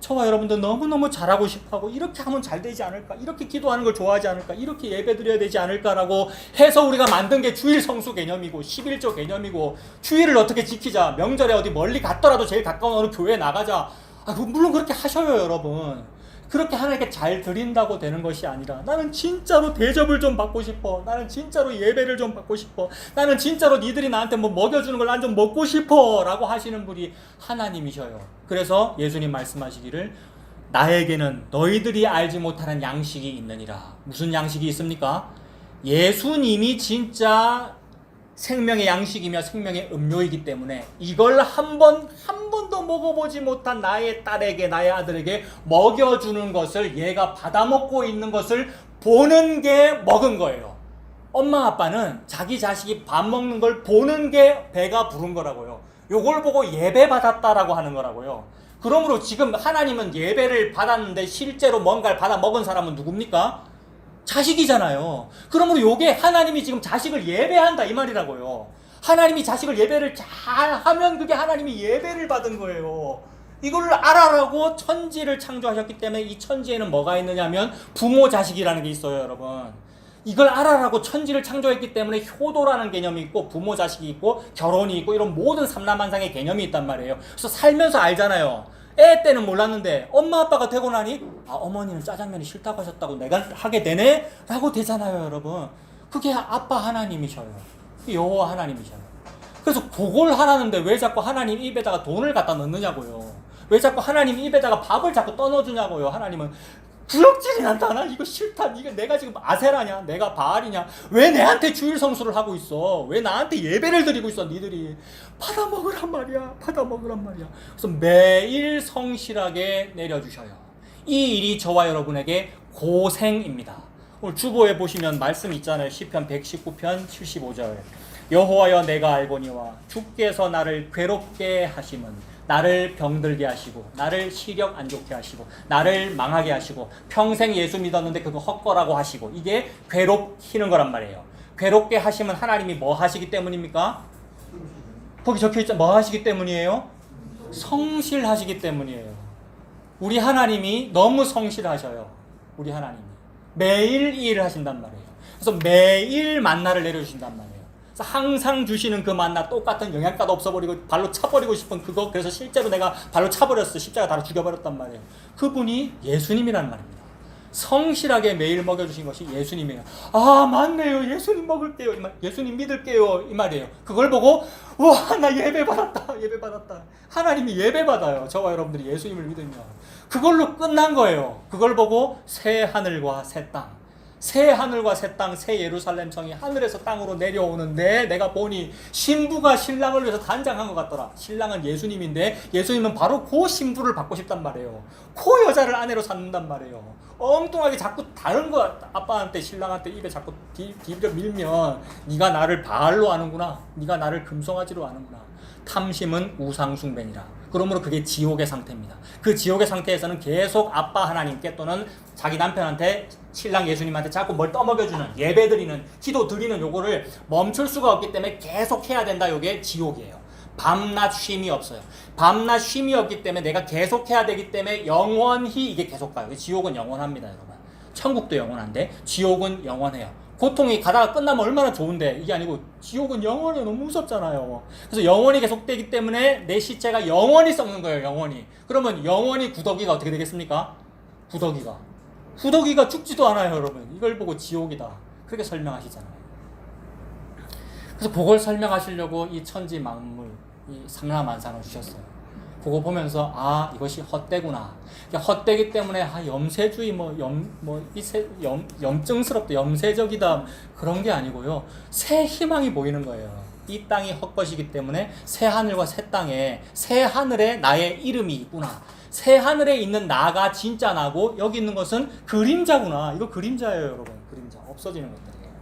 저와 여러분들 너무너무 잘하고 싶어하고 이렇게 하면 잘 되지 않을까, 이렇게 기도하는 걸 좋아하지 않을까, 이렇게 예배 드려야 되지 않을까라고 해서 우리가 만든 게 주일 성수 개념이고 11조 개념이고, 주일을 어떻게 지키자, 명절에 어디 멀리 갔더라도 제일 가까운 어느 교회에 나가자. 물론 그렇게 하셔요, 여러분. 그렇게 하나님께 잘 드린다고 되는 것이 아니라, 나는 진짜로 대접을 좀 받고 싶어, 나는 진짜로 예배를 좀 받고 싶어, 나는 진짜로 니들이 나한테 뭐 먹여주는 걸 난 좀 먹고 싶어 라고 하시는 분이 하나님이셔요. 그래서 예수님 말씀하시기를, 나에게는 너희들이 알지 못하는 양식이 있느니라. 무슨 양식이 있습니까? 예수님이 진짜 생명의 양식이며 생명의 음료이기 때문에 이걸 한 번도 먹어보지 못한 나의 딸에게, 나의 아들에게 먹여주는 것을, 얘가 받아먹고 있는 것을 보는 게 먹은 거예요. 엄마 아빠는 자기 자식이 밥 먹는 걸 보는 게 배가 부른 거라고요. 요걸 보고 예배 받았다라고 하는 거라고요. 그러므로 지금 하나님은 예배를 받았는데 실제로 뭔가를 받아 먹은 사람은 누굽니까? 자식이잖아요. 그러므로 요게 하나님이 지금 자식을 예배한다 이 말이라고요. 하나님이 자식을 예배를 잘하면 그게 하나님이 예배를 받은 거예요. 이걸 알아라고 천지를 창조하셨기 때문에, 이 천지에는 뭐가 있느냐면 부모 자식이라는 게 있어요, 여러분. 이걸 알아라고 천지를 창조했기 때문에 효도라는 개념이 있고, 부모 자식이 있고, 결혼이 있고, 이런 모든 삼라만상의 개념이 있단 말이에요. 그래서 살면서 알잖아요. 애 때는 몰랐는데 엄마 아빠가 되고 나니, 아, 어머니는 짜장면이 싫다고 하셨다고 내가 하게 되네? 라고 되잖아요, 여러분. 그게 아빠 하나님이셔요. 여호와 하나님이셔요. 그래서 그걸 하라는데 왜 자꾸 하나님 입에다가 돈을 갖다 넣느냐고요. 왜 자꾸 하나님 입에다가 밥을 자꾸 떠넣어주냐고요. 하나님은 구역질이 난다. 나 이거 싫다. 이게 내가 지금 아세라냐? 내가 바알이냐? 왜 내한테 주일 성수를 하고 있어? 왜 나한테 예배를 드리고 있어? 니들이 받아먹으란 말이야. 받아먹으란 말이야. 그래서 매일 성실하게 내려주셔요. 이 일이 저와 여러분에게 고생입니다. 오늘 주보에 보시면 말씀 있잖아요. 시편 119편 75절. 여호와여, 내가 알거니와 주께서 나를 괴롭게 하심은 나를 병들게 하시고, 나를 시력 안 좋게 하시고, 나를 망하게 하시고, 평생 예수 믿었는데 그거 헛거라고 하시고, 이게 괴롭히는 거란 말이에요. 괴롭게 하시면 하나님이 뭐 하시기 때문입니까? 거기 적혀있죠. 뭐 하시기 때문이에요? 성실하시기 때문이에요. 우리 하나님이 너무 성실하셔요. 우리 하나님이 매일 이 일을 하신단 말이에요. 그래서 매일 만나를 내려주신단 말이에요. 그래서 항상 주시는 그 만나, 똑같은 영양가도 없어버리고 발로 차버리고 싶은 그거, 그래서 실제로 내가 발로 차버렸어. 십자가 달아 죽여버렸단 말이에요. 그분이 예수님이란 말입니다. 성실하게 매일 먹여주신 것이 예수님이에요. 아, 맞네요. 예수님 먹을게요. 예수님 믿을게요. 이 말이에요. 그걸 보고, 와, 나 예배 받았다. 예배 받았다. 하나님이 예배 받아요. 저와 여러분들이 예수님을 믿으면. 그걸로 끝난 거예요. 그걸 보고 새 하늘과 새 땅, 새 하늘과 새 땅, 새 예루살렘 성이 하늘에서 땅으로 내려오는데, 내가 보니 신부가 신랑을 위해서 단장한 것 같더라. 신랑은 예수님인데 예수님은 바로 그 신부를 받고 싶단 말이에요. 그 여자를 아내로 삼는단 말이에요. 엉뚱하게 자꾸 다른 거 아빠한테, 신랑한테 입에 자꾸 비벼 밀면, 네가 나를 바알로 아는구나, 네가 나를 금송아지로 아는구나. 탐심은 우상숭배니라. 그러므로 그게 지옥의 상태입니다. 그 지옥의 상태에서는 계속 아빠 하나님께 또는 자기 남편한테, 신랑 예수님한테 자꾸 뭘 떠먹여주는, 예배드리는, 기도 드리는 요거를 멈출 수가 없기 때문에 계속 해야 된다. 요게 지옥이에요. 밤낮 쉼이 없어요. 밤낮 쉼이 없기 때문에 내가 계속 해야 되기 때문에 영원히 이게 계속 가요. 지옥은 영원합니다, 여러분. 천국도 영원한데 지옥은 영원해요. 고통이 가다가 끝나면 얼마나 좋은데, 이게 아니고 지옥은 영원해. 너무 무섭잖아요. 그래서 영원히 계속되기 때문에 내 시체가 영원히 썩는 거예요. 영원히. 그러면 영원히 구더기가 어떻게 되겠습니까? 구더기가 죽지도 않아요, 여러분. 이걸 보고 지옥이다, 그렇게 설명하시잖아요. 그래서 그걸 설명하시려고 이 천지 만물, 이 상라만상을 주셨어요. 그거 보면서, 아, 이것이 헛되구나. 헛되기 때문에, 아, 염세주의, 염증스럽다, 염세적이다, 그런 게 아니고요. 새 희망이 보이는 거예요. 이 땅이 헛것이기 때문에 새 하늘과 새 땅에, 새 하늘에 나의 이름이 있구나. 새 하늘에 있는 나가 진짜 나고, 여기 있는 것은 그림자구나. 이거 그림자예요, 여러분. 그림자. 없어지는 것들이에요.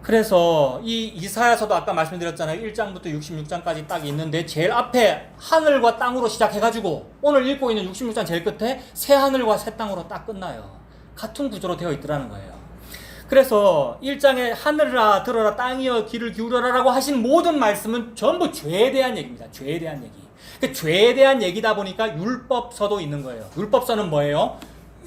그래서 이 이사야서도 아까 말씀드렸잖아요. 1장부터 66장까지 딱 있는데 제일 앞에 하늘과 땅으로 시작해가지고 오늘 읽고 있는 66장 제일 끝에 새 하늘과 새 땅으로 딱 끝나요. 같은 구조로 되어 있더라는 거예요. 그래서 1장에 하늘아 들어라 땅이여 귀를 기울여라 라고 하신 모든 말씀은 전부 죄에 대한 얘기입니다. 죄에 대한 얘기. 그 죄에 대한 얘기다 보니까 율법서도 있는 거예요. 율법서는 뭐예요?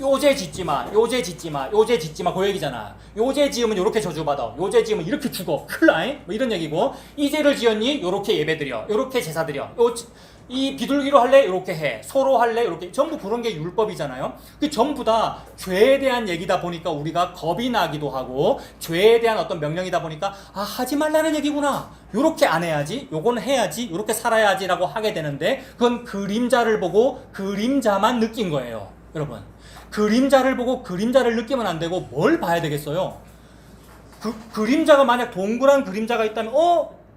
요죄 짓지 마, 요죄 짓지 마, 요죄 짓지 마, 그 얘기잖아. 요죄 지으면 요렇게 저주받아, 요죄 지으면 이렇게 죽어, 큰일 나, 뭐 이런 얘기고, 이 죄를 지었니? 요렇게 예배드려, 요렇게 제사드려, 이 비둘기로 할래? 요렇게 해, 소로 할래? 요렇게. 전부 그런 게 율법이잖아요. 그 전부 다 죄에 대한 얘기다 보니까 우리가 겁이 나기도 하고, 죄에 대한 어떤 명령이다 보니까 아, 하지 말라는 얘기구나, 요렇게 안 해야지, 요건 해야지, 요렇게 살아야지 라고 하게 되는데, 그건 그림자를 보고 그림자만 느낀 거예요, 여러분. 그림자를 보고 그림자를 느끼면 안 되고 뭘 봐야 되겠어요? 그림자가 만약 동그란 그림자가 있다면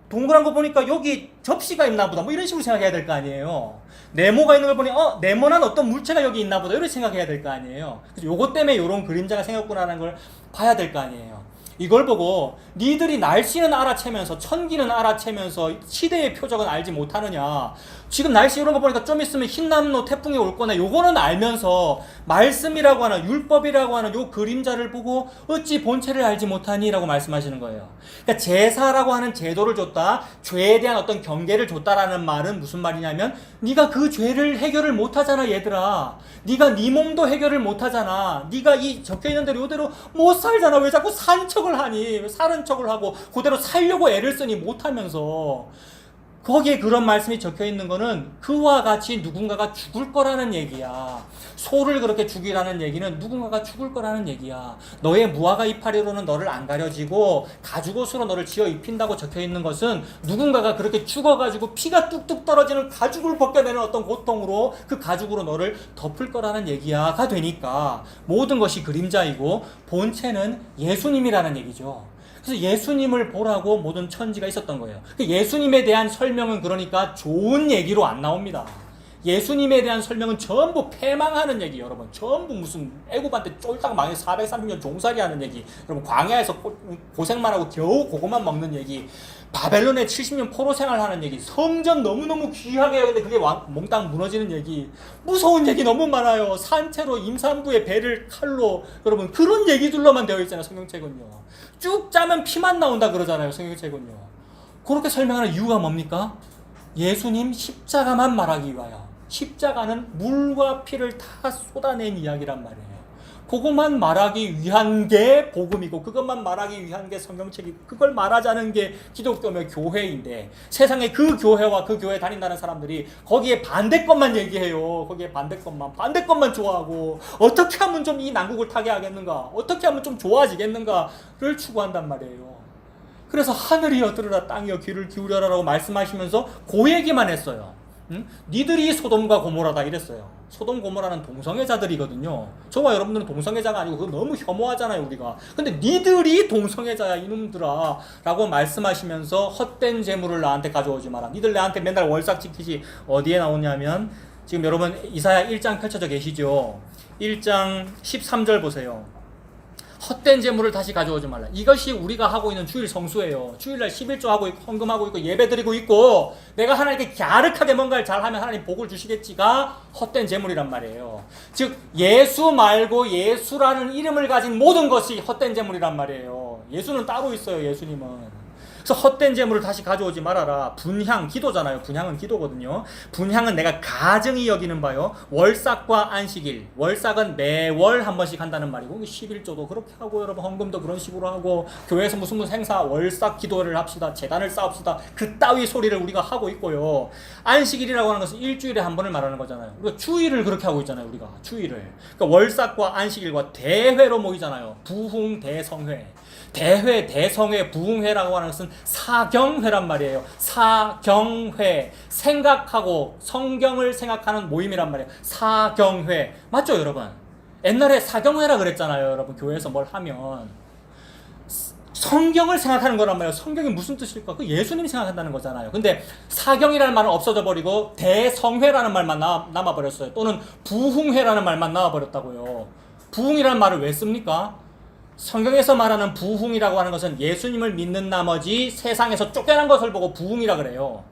동그란 거 보니까 여기 접시가 있나 보다, 뭐 이런 식으로 생각해야 될 거 아니에요. 네모가 있는 걸 보니 네모난 어떤 물체가 여기 있나 보다, 이렇게 생각해야 될 거 아니에요. 그래서 요것 때문에 이런 그림자가 생겼구나라는 걸 봐야 될 거 아니에요. 이걸 보고 니들이 날씨는 알아채면서 천기는 알아채면서 시대의 표적은 알지 못하느냐. 지금 날씨 이런 거 보니까 좀 있으면 흰남노 태풍이 올 거네. 요거는 알면서 말씀이라고 하는 율법이라고 하는 요 그림자를 보고 어찌 본체를 알지 못하니? 라고 말씀하시는 거예요. 그러니까 제사라고 하는 제도를 줬다, 죄에 대한 어떤 경계를 줬다라는 말은 무슨 말이냐면 네가 그 죄를 해결을 못하잖아 얘들아. 네가 네 몸도 해결을 못하잖아. 네가 이 적혀있는 대로 이대로 못 살잖아. 왜 자꾸 산 척을 하니? 왜 사는 척을 하고 그대로 살려고 애를 쓰니 못하면서. 거기에 그런 말씀이 적혀있는 거는 그와 같이 누군가가 죽을 거라는 얘기야. 소를 그렇게 죽이라는 얘기는 누군가가 죽을 거라는 얘기야. 너의 무화과 이파리로는 너를 안 가려지고 가죽옷으로 너를 지어 입힌다고 적혀있는 것은 누군가가 그렇게 죽어가지고 피가 뚝뚝 떨어지는 가죽을 벗겨내는 어떤 고통으로 그 가죽으로 너를 덮을 거라는 얘기야가 되니까 모든 것이 그림자이고 본체는 예수님이라는 얘기죠. 그래서 예수님을 보라고 모든 천지가 있었던 거예요. 예수님에 대한 설명은 그러니까 좋은 얘기로 안 나옵니다. 예수님에 대한 설명은 전부 패망하는 얘기, 여러분. 전부 무슨 애굽한테 쫄딱 망해 430년 종살이 하는 얘기, 여러분 광야에서 고생만 하고 겨우 그것만 먹는 얘기, 바벨론에 70년 포로 생활하는 얘기, 성전 너무너무 귀하게 해요. 근데 그게 몽땅 무너지는 얘기, 무서운 얘기 너무 많아요. 산채로 임산부의 배를 칼로, 여러분 그런 얘기들로만 되어 있잖아요. 성경책은요. 쭉 짜면 피만 나온다 그러잖아요. 성경책은요. 그렇게 설명하는 이유가 뭡니까? 예수님 십자가만 말하기 위하여. 십자가는 물과 피를 다 쏟아낸 이야기란 말이에요. 그것만 말하기 위한 게 복음이고 그것만 말하기 위한 게 성경책이고 그걸 말하자는 게 기독교며 교회인데 세상에 그 교회와 그 교회 다닌다는 사람들이 거기에 반대 것만 얘기해요. 거기에 반대 것만 좋아하고 어떻게 하면 좀 이 난국을 타게 하겠는가, 어떻게 하면 좀 좋아지겠는가를 추구한단 말이에요. 그래서 하늘이여 들으라 땅이여 귀를 기울여라 라고 말씀하시면서 그 얘기만 했어요. 니들이 소돔과 고모라다 이랬어요. 소돔 고모라는 동성애자들이거든요. 저와 여러분들은 동성애자가 아니고 그거 너무 혐오하잖아요 우리가. 근데 니들이 동성애자야 이놈들아 라고 말씀하시면서 헛된 재물을 나한테 가져오지 마라. 니들 나한테 맨날 월삭 지키지. 어디에 나오냐면 지금 여러분 이사야 1장 펼쳐져 계시죠. 1장 13절 보세요. 헛된 재물을 다시 가져오지 말라. 이것이 우리가 하고 있는 주일 성수예요. 주일날 11조 하고 있고 헌금하고 있고 예배드리고 있고 내가 하나님께 갸륵하게 뭔가를 잘하면 하나님 복을 주시겠지가 헛된 재물이란 말이에요. 즉 예수 말고 예수라는 이름을 가진 모든 것이 헛된 재물이란 말이에요. 예수는 따로 있어요. 예수님은. 그래서 헛된 재물을 다시 가져오지 말아라. 분향, 기도잖아요. 분향은 기도거든요. 분향은 내가 가증히 여기는 바요. 월삭과 안식일. 월삭은 매월 한 번씩 한다는 말이고 11조도 그렇게 하고 여러분 헌금도 그런 식으로 하고 교회에서 무슨 행사 월삭 기도를 합시다. 재단을 쌓읍시다. 그따위 소리를 우리가 하고 있고요. 안식일이라고 하는 것은 일주일에 한 번을 말하는 거잖아요. 우리가 주일을 그렇게 하고 있잖아요. 우리가 주일을. 그러니까 월삭과 안식일과 대회로 모이잖아요. 부흥 대성회. 대회, 대성회, 부흥회라고 하는 것은 사경회란 말이에요. 사경회. 생각하고 성경을 생각하는 모임이란 말이에요. 사경회. 맞죠, 여러분? 옛날에 사경회라 그랬잖아요, 여러분. 교회에서 뭘 하면. 성경을 생각하는 거란 말이에요. 성경이 무슨 뜻일까? 그 예수님이 생각한다는 거잖아요. 근데 사경이라는 말은 없어져 버리고 대성회라는 말만 남아버렸어요. 또는 부흥회라는 말만 나와버렸다고요. 부흥이라는 말을 왜 씁니까? 성경에서 말하는 부흥이라고 하는 것은 예수님을 믿는 나머지 세상에서 쫓겨난 것을 보고 부흥이라 그래요.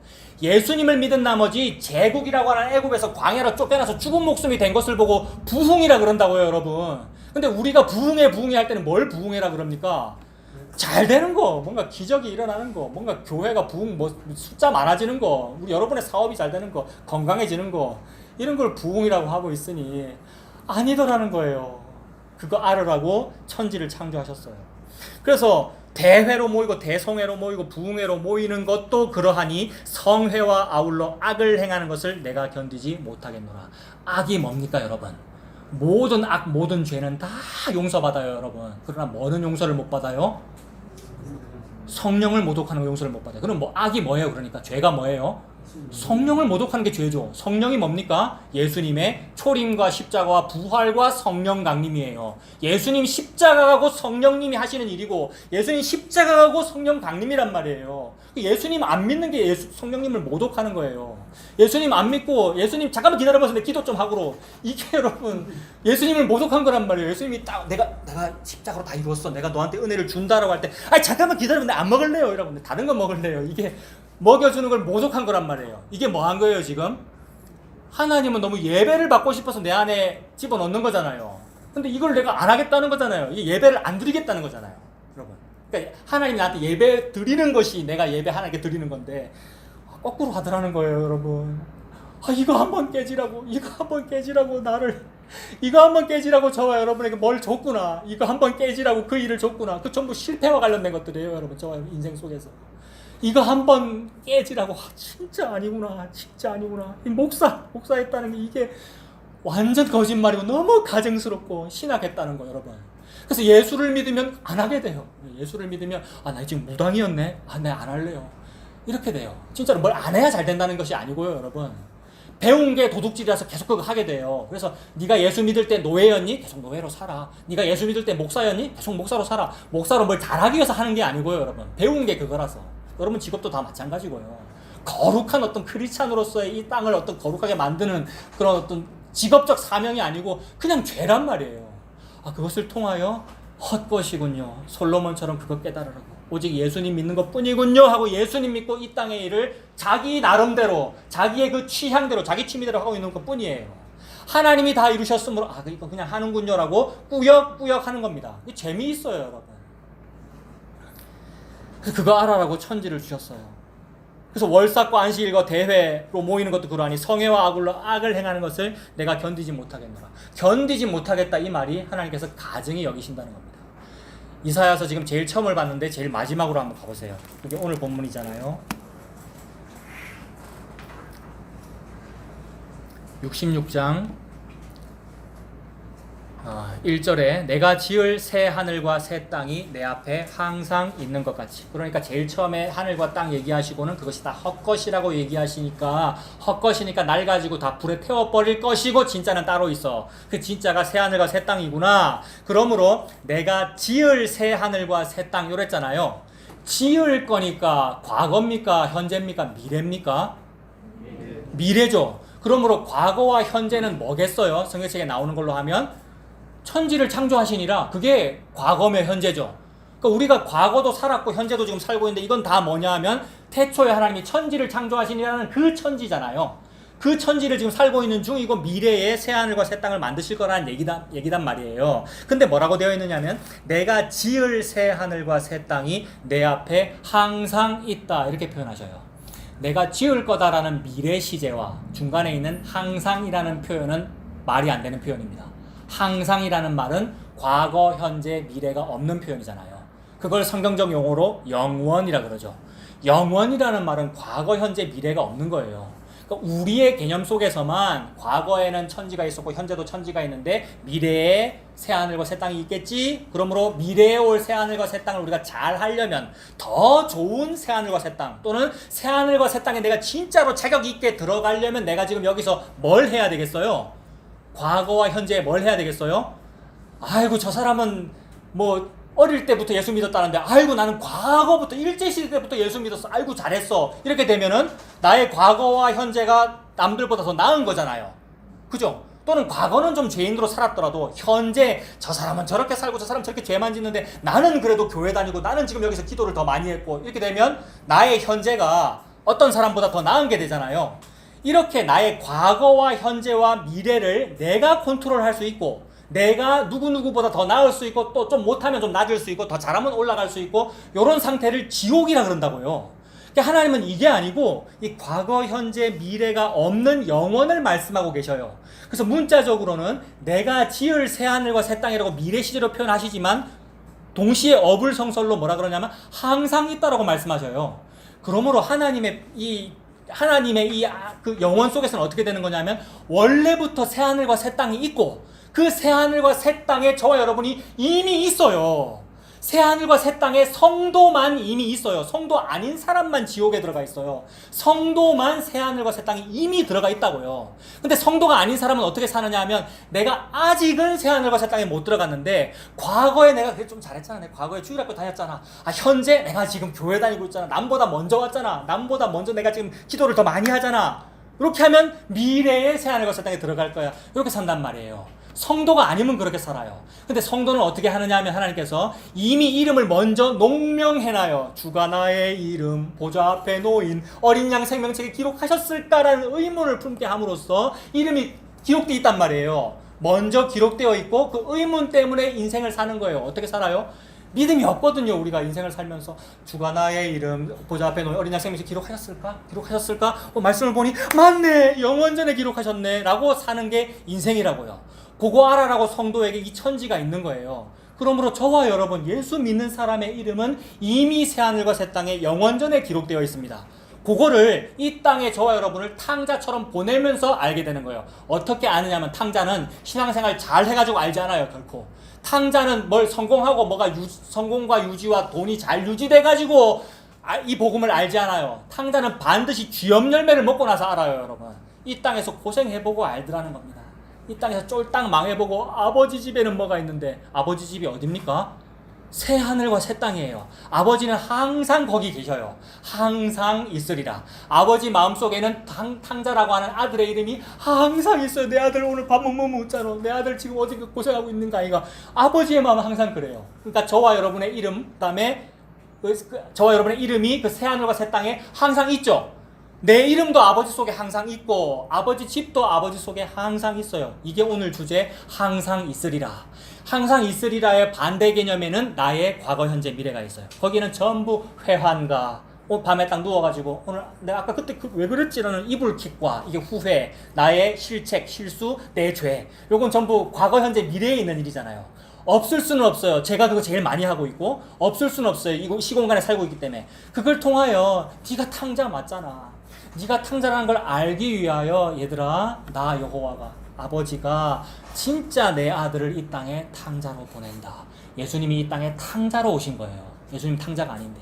예수님을 믿은 나머지 제국이라고 하는 애굽에서 광야로 쫓겨나서 죽은 목숨이 된 것을 보고 부흥이라 그런다고요, 여러분. 근데 우리가 부흥해 할 때는 뭘 부흥해라 그럽니까? 잘 되는 거, 뭔가 기적이 일어나는 거, 뭔가 교회가 부흥, 뭐 숫자 많아지는 거, 우리 여러분의 사업이 잘 되는 거, 건강해지는 거, 이런 걸 부흥이라고 하고 있으니 아니더라는 거예요. 그거 알으라고 천지를 창조하셨어요. 그래서 대회로 모이고 대성회로 모이고 부흥회로 모이는 것도 그러하니 성회와 아울러 악을 행하는 것을 내가 견디지 못하겠노라. 악이 뭡니까, 여러분? 모든 악, 모든 죄는 다 용서받아요, 여러분. 그러나 뭐는 용서를 못 받아요? 성령을 모독하는 거 용서를 못 받아요. 그럼 뭐 악이 뭐예요? 그러니까 죄가 뭐예요? 성령을 모독하는 게 죄죠. 성령이 뭡니까? 예수님의 초림과 십자가와 부활과 성령 강림이에요. 예수님 십자가하고 성령님이 하시는 일이고 예수님 십자가하고 성령 강림이란 말이에요. 예수님 안 믿는 게 성령님을 모독하는 거예요. 예수님 안 믿고 예수님 잠깐만 기다려봐서 내 기도 좀 하고로 이게 여러분 예수님을 모독한 거란 말이에요. 예수님이 딱 내가 십자가로 다 이루었어. 내가 너한테 은혜를 준다라고 할 때 아니 잠깐만 기다려봐 내 안 먹을래요. 이러고 다른 거 먹을래요. 이게 먹여주는 걸 모독한 거란 말이에요. 이게 뭐 한 거예요, 지금? 하나님은 너무 예배를 받고 싶어서 내 안에 집어넣는 거잖아요. 근데 이걸 내가 안 하겠다는 거잖아요. 이 예배를 안 드리겠다는 거잖아요, 여러분. 그러니까 하나님이 나한테 예배 드리는 것이 내가 예배 하나님께 드리는 건데 거꾸로 하더라는 거예요, 여러분. 이거 한번 깨지라고, 이거 한번 깨지라고 나를, 이거 한번 깨지라고 저와 여러분에게 뭘 줬구나. 이거 한번 깨지라고 그 일을 줬구나. 그 전부 실패와 관련된 것들이에요, 여러분. 저와 인생 속에서. 이거 한번 깨지라고. 진짜 아니구나. 진짜 아니구나. 이 목사했다는 게 이게 완전 거짓말이고 너무 가증스럽고 신학했다는 거, 여러분. 그래서 예수를 믿으면 안 하게 돼요. 예수를 믿으면 나 지금 무당이었네. 나 안 할래요. 이렇게 돼요. 진짜로 뭘 안 해야 잘 된다는 것이 아니고요, 여러분. 배운 게 도둑질이라서 계속 그거 하게 돼요. 그래서 네가 예수 믿을 때 노예였니? 계속 노예로 살아. 네가 예수 믿을 때 목사였니? 계속 목사로 살아. 목사로 뭘 잘하기 위해서 하는 게 아니고요, 여러분. 배운 게 그거라서. 여러분 직업도 다 마찬가지고요. 거룩한 어떤 크리스찬으로서의 이 땅을 어떤 거룩하게 만드는 그런 어떤 직업적 사명이 아니고 그냥 죄란 말이에요. 그것을 통하여 헛것이군요. 솔로몬처럼 그거 깨달으라고. 오직 예수님 믿는 것 뿐이군요 하고 예수님 믿고 이 땅의 일을 자기 나름대로 자기의 그 취향대로 자기 취미대로 하고 있는 것 뿐이에요. 하나님이 다 이루셨으므로 이거 그냥 하는군요 라고 꾸역꾸역 하는 겁니다. 이게 재미있어요, 여러분. 그래서 그거 알아라고 천지를 주셨어요. 그래서 월삭과 안식일과 대회로 모이는 것도 그러하니 성회와 아울러 악을 행하는 것을 내가 견디지 못하겠노라. 견디지 못하겠다 이 말이 하나님께서 가증히 여기신다는 겁니다. 이사야서 지금 제일 처음을 봤는데 제일 마지막으로 한번 가보세요. 이게 오늘 본문이잖아요. 66장 1절에 내가 지을 새 하늘과 새 땅이 내 앞에 항상 있는 것 같이. 그러니까 제일 처음에 하늘과 땅 얘기하시고는 그것이 다 헛것이라고 얘기하시니까 헛것이니까 날 가지고 다 불에 태워버릴 것이고 진짜는 따로 있어. 그 진짜가 새 하늘과 새 땅이구나. 그러므로 내가 지을 새 하늘과 새 땅 이랬잖아요. 지을 거니까 과거입니까? 현재입니까? 미래입니까? 미래죠. 그러므로 과거와 현재는 뭐겠어요? 성경책에 나오는 걸로 하면 천지를 창조하시니라. 그게 과거며 현재죠. 그러니까 우리가 과거도 살았고 현재도 지금 살고 있는데 이건 다 뭐냐 하면 태초에 하나님이 천지를 창조하시니라는 그 천지잖아요. 그 천지를 지금 살고 있는 중이고 미래에 새 하늘과 새 땅을 만드실 거라는 얘기단 말이에요. 근데 뭐라고 되어 있느냐면 내가 지을 새 하늘과 새 땅이 내 앞에 항상 있다 이렇게 표현하셔요. 내가 지을 거다라는 미래 시제와 중간에 있는 항상이라는 표현은 말이 안 되는 표현입니다. 항상이라는 말은 과거, 현재, 미래가 없는 표현이잖아요. 그걸 성경적 용어로 영원이라 그러죠. 영원이라는 말은 과거, 현재, 미래가 없는 거예요. 그러니까 우리의 개념 속에서만 과거에는 천지가 있었고 현재도 천지가 있는데 미래에 새하늘과 새 땅이 있겠지. 그러므로 미래에 올 새하늘과 새 땅을 우리가 잘 하려면 더 좋은 새하늘과 새 땅 또는 새하늘과 새 땅에 내가 진짜로 자격 있게 들어가려면 내가 지금 여기서 뭘 해야 되겠어요? 과거와 현재에 뭘 해야 되겠어요? 아이고 저 사람은 뭐 어릴 때부터 예수 믿었다는데 아이고 나는 과거부터 일제시대 때부터 예수 믿었어. 아이고 잘했어. 이렇게 되면은 나의 과거와 현재가 남들보다 더 나은 거잖아요. 그죠? 또는 과거는 좀 죄인으로 살았더라도 현재 저 사람은 저렇게 살고 저 사람은 저렇게 죄만 짓는데 나는 그래도 교회 다니고 나는 지금 여기서 기도를 더 많이 했고, 이렇게 되면 나의 현재가 어떤 사람보다 더 나은 게 되잖아요. 이렇게 나의 과거와 현재와 미래를 내가 컨트롤할 수 있고, 내가 누구누구보다 더 나을 수 있고, 또 좀 못하면 좀 낮을 수 있고, 더 잘하면 올라갈 수 있고, 이런 상태를 지옥이라 그런다고요. 그러니까 하나님은 이게 아니고 이 과거, 현재, 미래가 없는 영원을 말씀하고 계셔요. 그래서 문자적으로는 내가 지을 새하늘과 새 땅이라고 미래 시제로 표현하시지만 동시에 어불성설로 뭐라 그러냐면 항상 있다라고 말씀하셔요. 그러므로 하나님의 이 그 영원 속에서는 어떻게 되는 거냐면 원래부터 새하늘과 새 땅이 있고, 그 새하늘과 새 땅에 저와 여러분이 이미 있어요. 새하늘과 새 땅에 성도만 이미 있어요. 성도 아닌 사람만 지옥에 들어가 있어요. 성도만 새하늘과 새 땅에 이미 들어가 있다고요. 근데 성도가 아닌 사람은 어떻게 사느냐 하면, 내가 아직은 새하늘과 새 땅에 못 들어갔는데 과거에 내가 그래 좀 잘했잖아, 내가 과거에 주일학교 다녔잖아, 현재 내가 지금 교회 다니고 있잖아, 남보다 먼저 왔잖아, 남보다 먼저 내가 지금 기도를 더 많이 하잖아, 이렇게 하면 미래의 새하늘과 새 땅에 들어갈 거야. 이렇게 산단 말이에요. 성도가 아니면 그렇게 살아요. 근데 성도는 어떻게 하느냐 하면, 하나님께서 이미 이름을 먼저 농명해놔요. 주가 나의 이름 보좌 앞에 놓인 어린 양 생명책에 기록하셨을까라는 의문을 품게 함으로써 이름이 기록되어 있단 말이에요. 먼저 기록되어 있고 그 의문 때문에 인생을 사는 거예요. 어떻게 살아요? 믿음이 없거든요. 우리가 인생을 살면서 주가 나의 이름 보좌 앞에 놓인 어린 양 생명책에 기록하셨을까? 말씀을 보니 맞네, 영원전에 기록하셨네 라고 사는 게 인생이라고요. 그거 알아라고 성도에게 이 천지가 있는 거예요. 그러므로 저와 여러분, 예수 믿는 사람의 이름은 이미 새하늘과 새 땅에 영원전에 기록되어 있습니다. 그거를 이 땅에 저와 여러분을 탕자처럼 보내면서 알게 되는 거예요. 어떻게 아느냐면, 탕자는 신앙생활 잘 해가지고 알지 않아요, 결코. 탕자는 뭘 성공하고 성공과 유지와 돈이 잘 유지돼가지고 이 복음을 알지 않아요. 탕자는 반드시 쥐염 열매를 먹고 나서 알아요, 여러분. 이 땅에서 고생해보고 알더라는 겁니다. 이 땅에서 쫄딱 망해보고, 아버지 집에는 뭐가 있는데, 아버지 집이 어딥니까? 새 하늘과 새 땅이에요. 아버지는 항상 거기 계셔요. 항상 있으리라. 아버지 마음속에는 탕자라고 하는 아들의 이름이 항상 있어요. 내 아들 오늘 밥 못 먹잖아, 내 아들 지금 어디 고생하고 있는가 아이가. 아버지의 마음은 항상 그래요. 그러니까 저와 여러분의 이름, 그다음에 저와 여러분의 이름이 그 새 하늘과 새 땅에 항상 있죠. 내 이름도 아버지 속에 항상 있고 아버지 집도 아버지 속에 항상 있어요. 이게 오늘 주제, 항상 있으리라. 항상 있으리라의 반대 개념에는 나의 과거, 현재, 미래가 있어요. 거기는 전부 회환과 밤에 딱 누워가지고 오늘 내가 아까 그때 왜 그랬지라는 이불킥과 이게 후회, 나의 실책, 실수, 내 죄, 요건 전부 과거, 현재, 미래에 있는 일이잖아요. 없을 수는 없어요. 제가 그거 제일 많이 하고 있고, 없을 수는 없어요. 이 시공간에 살고 있기 때문에. 그걸 통하여 네가 탕자 맞잖아, 네가 탕자라는 걸 알기 위하여, 얘들아, 나 여호와가, 아버지가 진짜 내 아들을 이 땅에 탕자로 보낸다. 예수님이 이 땅에 탕자로 오신 거예요. 예수님 탕자가 아닌데,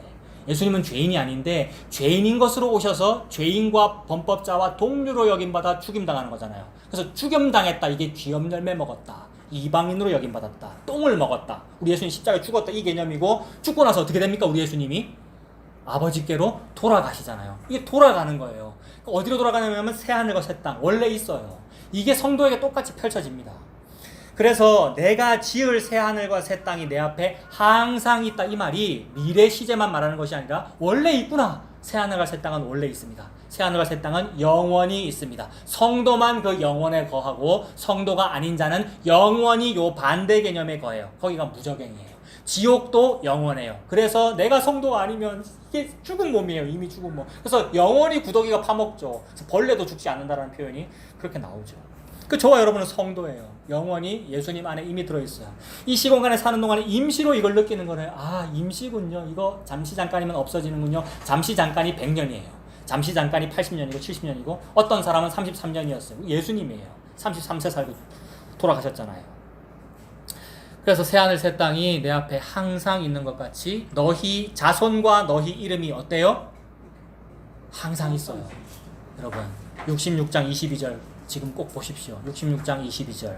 예수님은 죄인이 아닌데 죄인인 것으로 오셔서 죄인과 범법자와 동류로 여김받아 죽임당하는 거잖아요. 그래서 죽임당했다, 이게 쥐염 열매 먹었다, 이방인으로 여김받았다, 똥을 먹었다, 우리 예수님 십자가에 죽었다, 이 개념이고, 죽고 나서 어떻게 됩니까? 우리 예수님이 아버지께로 돌아가시잖아요. 이게 돌아가는 거예요. 어디로 돌아가냐면 새하늘과 새 땅, 원래 있어요. 이게 성도에게 똑같이 펼쳐집니다. 그래서 내가 지을 새하늘과 새 땅이 내 앞에 항상 있다, 이 말이 미래 시제만 말하는 것이 아니라 원래 있구나. 새하늘과 새 땅은 원래 있습니다. 새하늘과 새 땅은 영원히 있습니다. 성도만 그 영원에 거하고, 성도가 아닌 자는 영원히 요 반대 개념에 거해요. 거기가 무적행이에요. 지옥도 영원해요. 그래서 내가 성도가 아니면 이게 죽은 몸이에요. 이미 죽은 몸. 그래서 영원히 구더기가 파먹죠. 그래서 벌레도 죽지 않는다라는 표현이 그렇게 나오죠. 그 저와 여러분은 성도예요. 영원히 예수님 안에 이미 들어있어요. 이 시공간에 사는 동안에 임시로 이걸 느끼는 거예요. 아, 임시군요. 이거 잠시 잠깐이면 없어지는군요. 잠시 잠깐이 100년이에요. 잠시 잠깐이 80년이고 70년이고, 어떤 사람은 33년이었어요. 예수님이에요. 33세 살고 돌아가셨잖아요. 그래서 새하늘 새 땅이 내 앞에 항상 있는 것 같이 너희 자손과 너희 이름이 어때요? 항상 있어요. 여러분, 66장 22절 지금 꼭 보십시오. 66장 22절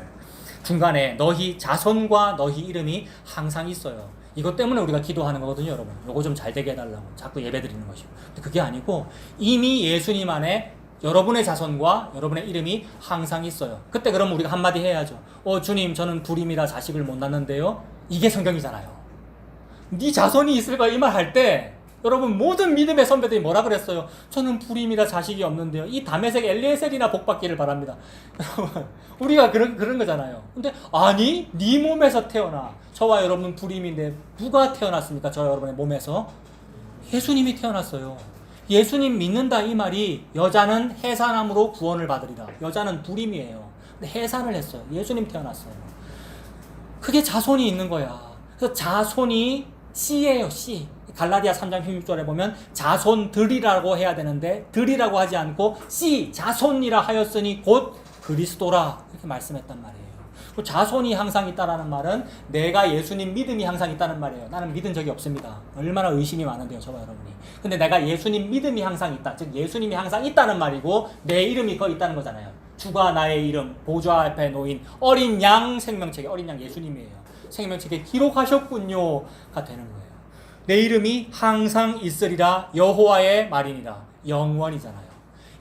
중간에 너희 자손과 너희 이름이 항상 있어요. 이것 때문에 우리가 기도하는 거거든요, 여러분. 요거 좀 잘 되게 해달라고 자꾸 예배 드리는 것이고. 근데 그게 아니고 이미 예수님 안에 여러분의 자손과 여러분의 이름이 항상 있어요. 그때 그럼 우리가 한마디 해야죠. 주님, 저는 불임이라 자식을 못 낳는데요. 이게 성경이잖아요. 네 자손이 있을 거야 이 말 할 때 여러분 모든 믿음의 선배들이 뭐라 그랬어요? 저는 불임이라 자식이 없는데요. 이 다메섹 엘리에셀이나 복받기를 바랍니다. 여러분 우리가 그런 거잖아요. 근데 아니 네 몸에서 태어나 저와 여러분은 불임인데 누가 태어났습니까? 저와 여러분의 몸에서 예수님이 태어났어요. 예수님 믿는다 이 말이 여자는 해산함으로 구원을 받으리라. 여자는 불임이에요. 근데 해산을 했어요. 예수님 태어났어요. 그게 자손이 있는 거야. 그래서 자손이 씨예요, 씨. 갈라디아 3장 16절에 보면 자손들이라고 해야 되는데 들이라고 하지 않고 씨, 자손이라 하였으니 곧 그리스도라 이렇게 말씀했단 말이에요. 그 자손이 항상 있다라는 말은 내가 예수님 믿음이 항상 있다는 말이에요. 나는 믿은 적이 없습니다. 얼마나 의심이 많은데요, 저와 여러분이. 근데 내가 예수님 믿음이 항상 있다. 즉 예수님이 항상 있다는 말이고 내 이름이 거기 있다는 거잖아요. 주가 나의 이름 보좌 앞에 놓인 어린 양 생명책에 어린 양 예수님이에요. 생명책에 기록하셨군요가 되는 거예요. 내 이름이 항상 있으리라 여호와의 말이니라. 영원이잖아요.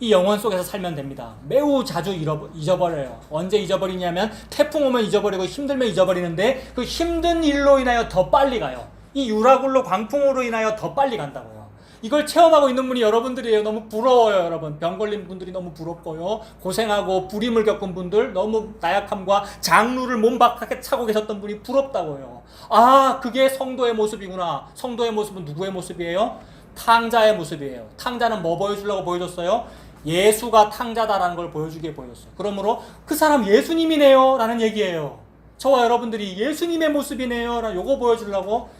이 영원 속에서 살면 됩니다. 매우 자주 잊어버려요. 언제 잊어버리냐면 태풍 오면 잊어버리고 힘들면 잊어버리는데 그 힘든 일로 인하여 더 빨리 가요. 이 유라굴로 광풍으로 인하여 더 빨리 간다고요. 이걸 체험하고 있는 분이 여러분들이에요. 너무 부러워요, 여러분. 병 걸린 분들이 너무 부럽고요. 고생하고 불임을 겪은 분들, 너무 나약함과 장루를 몸박하게 차고 계셨던 분이 부럽다고요. 아, 그게 성도의 모습이구나. 성도의 모습은 누구의 모습이에요? 탕자의 모습이에요. 탕자는 뭐 보여주려고 보여줬어요? 예수가 탕자다라는 걸 보여주기에 보여줬어요. 그러므로 그 사람 예수님이네요 라는 얘기예요. 저와 여러분들이 예수님의 모습이네요 라는 요거 보여주려고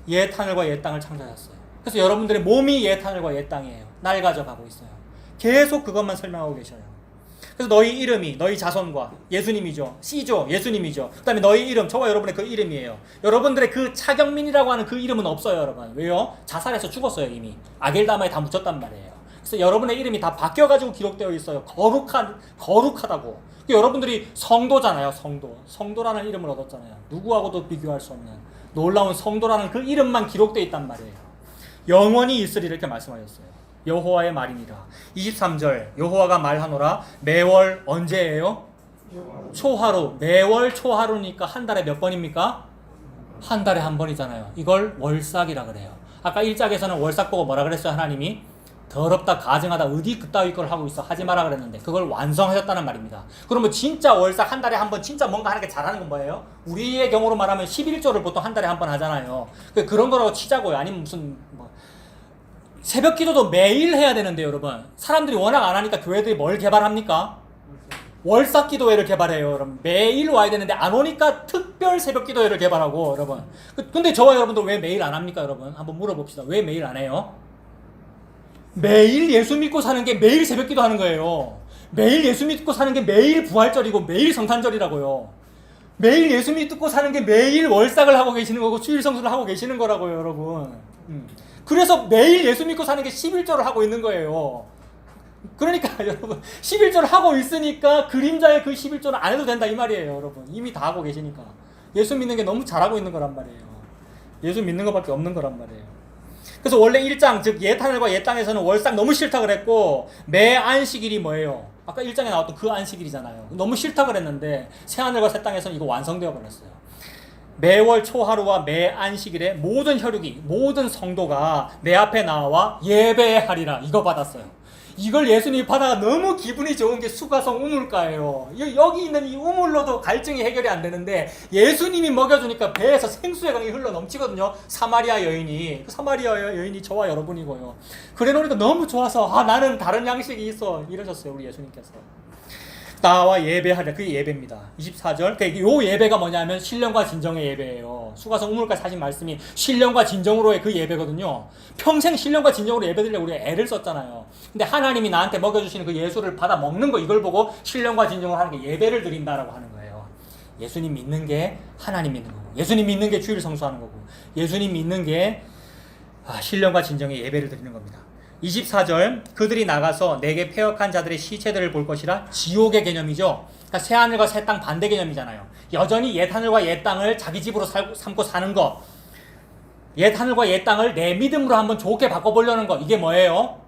옛 하늘과 옛 땅을 창조하셨어요. 그래서 여러분들의 몸이 옛 하늘과 옛 땅이에요. 날 가져가고 있어요. 계속 그것만 설명하고 계셔요. 그래서 너희 이름이 너희 자손과 예수님이죠. 씨죠. 예수님이죠. 그 다음에 너희 이름, 저와 여러분의 그 이름이에요. 여러분들의 그 차경민이라고 하는 그 이름은 없어요, 여러분. 왜요? 자살해서 죽었어요, 이미. 아겔다마에 다 묻혔단 말이에요. 그래서 여러분의 이름이 다 바뀌어가지고 기록되어 있어요. 거룩하다고. 여러분들이 성도잖아요, 성도. 성도라는 이름을 얻었잖아요. 누구하고도 비교할 수 없는 놀라운 성도라는 그 이름만 기록되어 있단 말이에요. 영원히 있으리라 이렇게 말씀하셨어요. 여호와의 말이니라. 23절 여호와가 말하노라. 매월 언제예요? 초하루. 매월 초하루니까 한 달에 몇 번입니까? 한 달에 한 번이잖아요. 이걸 월삭이라 그래요. 아까 1장에서는 월삭 보고 뭐라 그랬어요? 하나님이 더럽다 가증하다 어디 그따위 걸 하고 있어 하지 마라 그랬는데 그걸 완성하셨다는 말입니다. 그러면 진짜 월삭 한 달에 한 번 진짜 뭔가 하는 게 잘하는 건 뭐예요? 우리의 경우로 말하면 11조를 보통 한 달에 한 번 하잖아요. 그런 거라고 치자고요. 아니면 무슨 새벽 기도도 매일 해야 되는데 여러분 사람들이 워낙 안 하니까 교회들이 뭘 개발합니까? 월삭 기도회를 개발해요. 여러분 매일 와야 되는데 안 오니까 특별 새벽 기도회를 개발하고 여러분. 근데 저와 여러분들 왜 매일 안 합니까? 여러분 한번 물어봅시다. 왜 매일 안 해요? 매일 예수 믿고 사는 게 매일 새벽 기도하는 거예요. 매일 예수 믿고 사는 게 매일 부활절이고 매일 성탄절이라고요. 매일 예수 믿고 사는 게 매일 월삭을 하고 계시는 거고 주일 성수를 하고 계시는 거라고요, 여러분. 그래서 매일 예수 믿고 사는 게 11조를 하고 있는 거예요. 그러니까 여러분 11조를 하고 있으니까 그림자의 그 11조는 안 해도 된다 이 말이에요, 여러분. 이미 다 하고 계시니까. 예수 믿는 게 너무 잘하고 있는 거란 말이에요. 예수 믿는 것밖에 없는 거란 말이에요. 그래서 원래 1장 즉 옛 하늘과 옛 땅에서는 월삭 너무 싫다 그랬고 매 안식일이 뭐예요? 아까 1장에 나왔던 그 안식일이잖아요. 너무 싫다 그랬는데 새 하늘과 새 땅에서는 이거 완성되어 버렸어요. 매월 초하루와 매 안식일에 모든 혈육이 모든 성도가 내 앞에 나와 예배하리라 이거 받았어요. 이걸 예수님이 받아가 너무 기분이 좋은 게 수가성 우물가예요. 여기 있는 이 우물로도 갈증이 해결이 안 되는데 예수님이 먹여주니까 배에서 생수의 강이 흘러 넘치거든요. 사마리아 여인이. 그 사마리아 여인이 저와 여러분이고요. 그래 놓으니까 너무 좋아서 나는 다른 양식이 있어 이러셨어요, 우리 예수님께서. 나와 예배하랴. 그게 예배입니다. 24절. 요 예배가 뭐냐면 신령과 진정의 예배예요. 수가성 우물가에서 하신 말씀이 신령과 진정으로의 그 예배거든요. 평생 신령과 진정으로 예배드리려고 우리가 애를 썼잖아요. 근데 하나님이 나한테 먹여주시는 그 예수를 받아 먹는 거 이걸 보고 신령과 진정으로 하는 게 예배를 드린다라고 하는 거예요. 예수님 믿는 게 하나님 믿는 거고 예수님 믿는 게 주일 성수하는 거고 예수님 믿는 게 신령과 진정의 예배를 드리는 겁니다. 24절 그들이 나가서 내게 패역한 자들의 시체들을 볼 것이라. 지옥의 개념이죠. 그러니까 새하늘과 새 땅 반대 개념이잖아요. 여전히 옛하늘과 옛 땅을 자기 집으로 삼고 사는 것, 옛하늘과 옛 땅을 내 믿음으로 한번 좋게 바꿔보려는 것, 이게 뭐예요?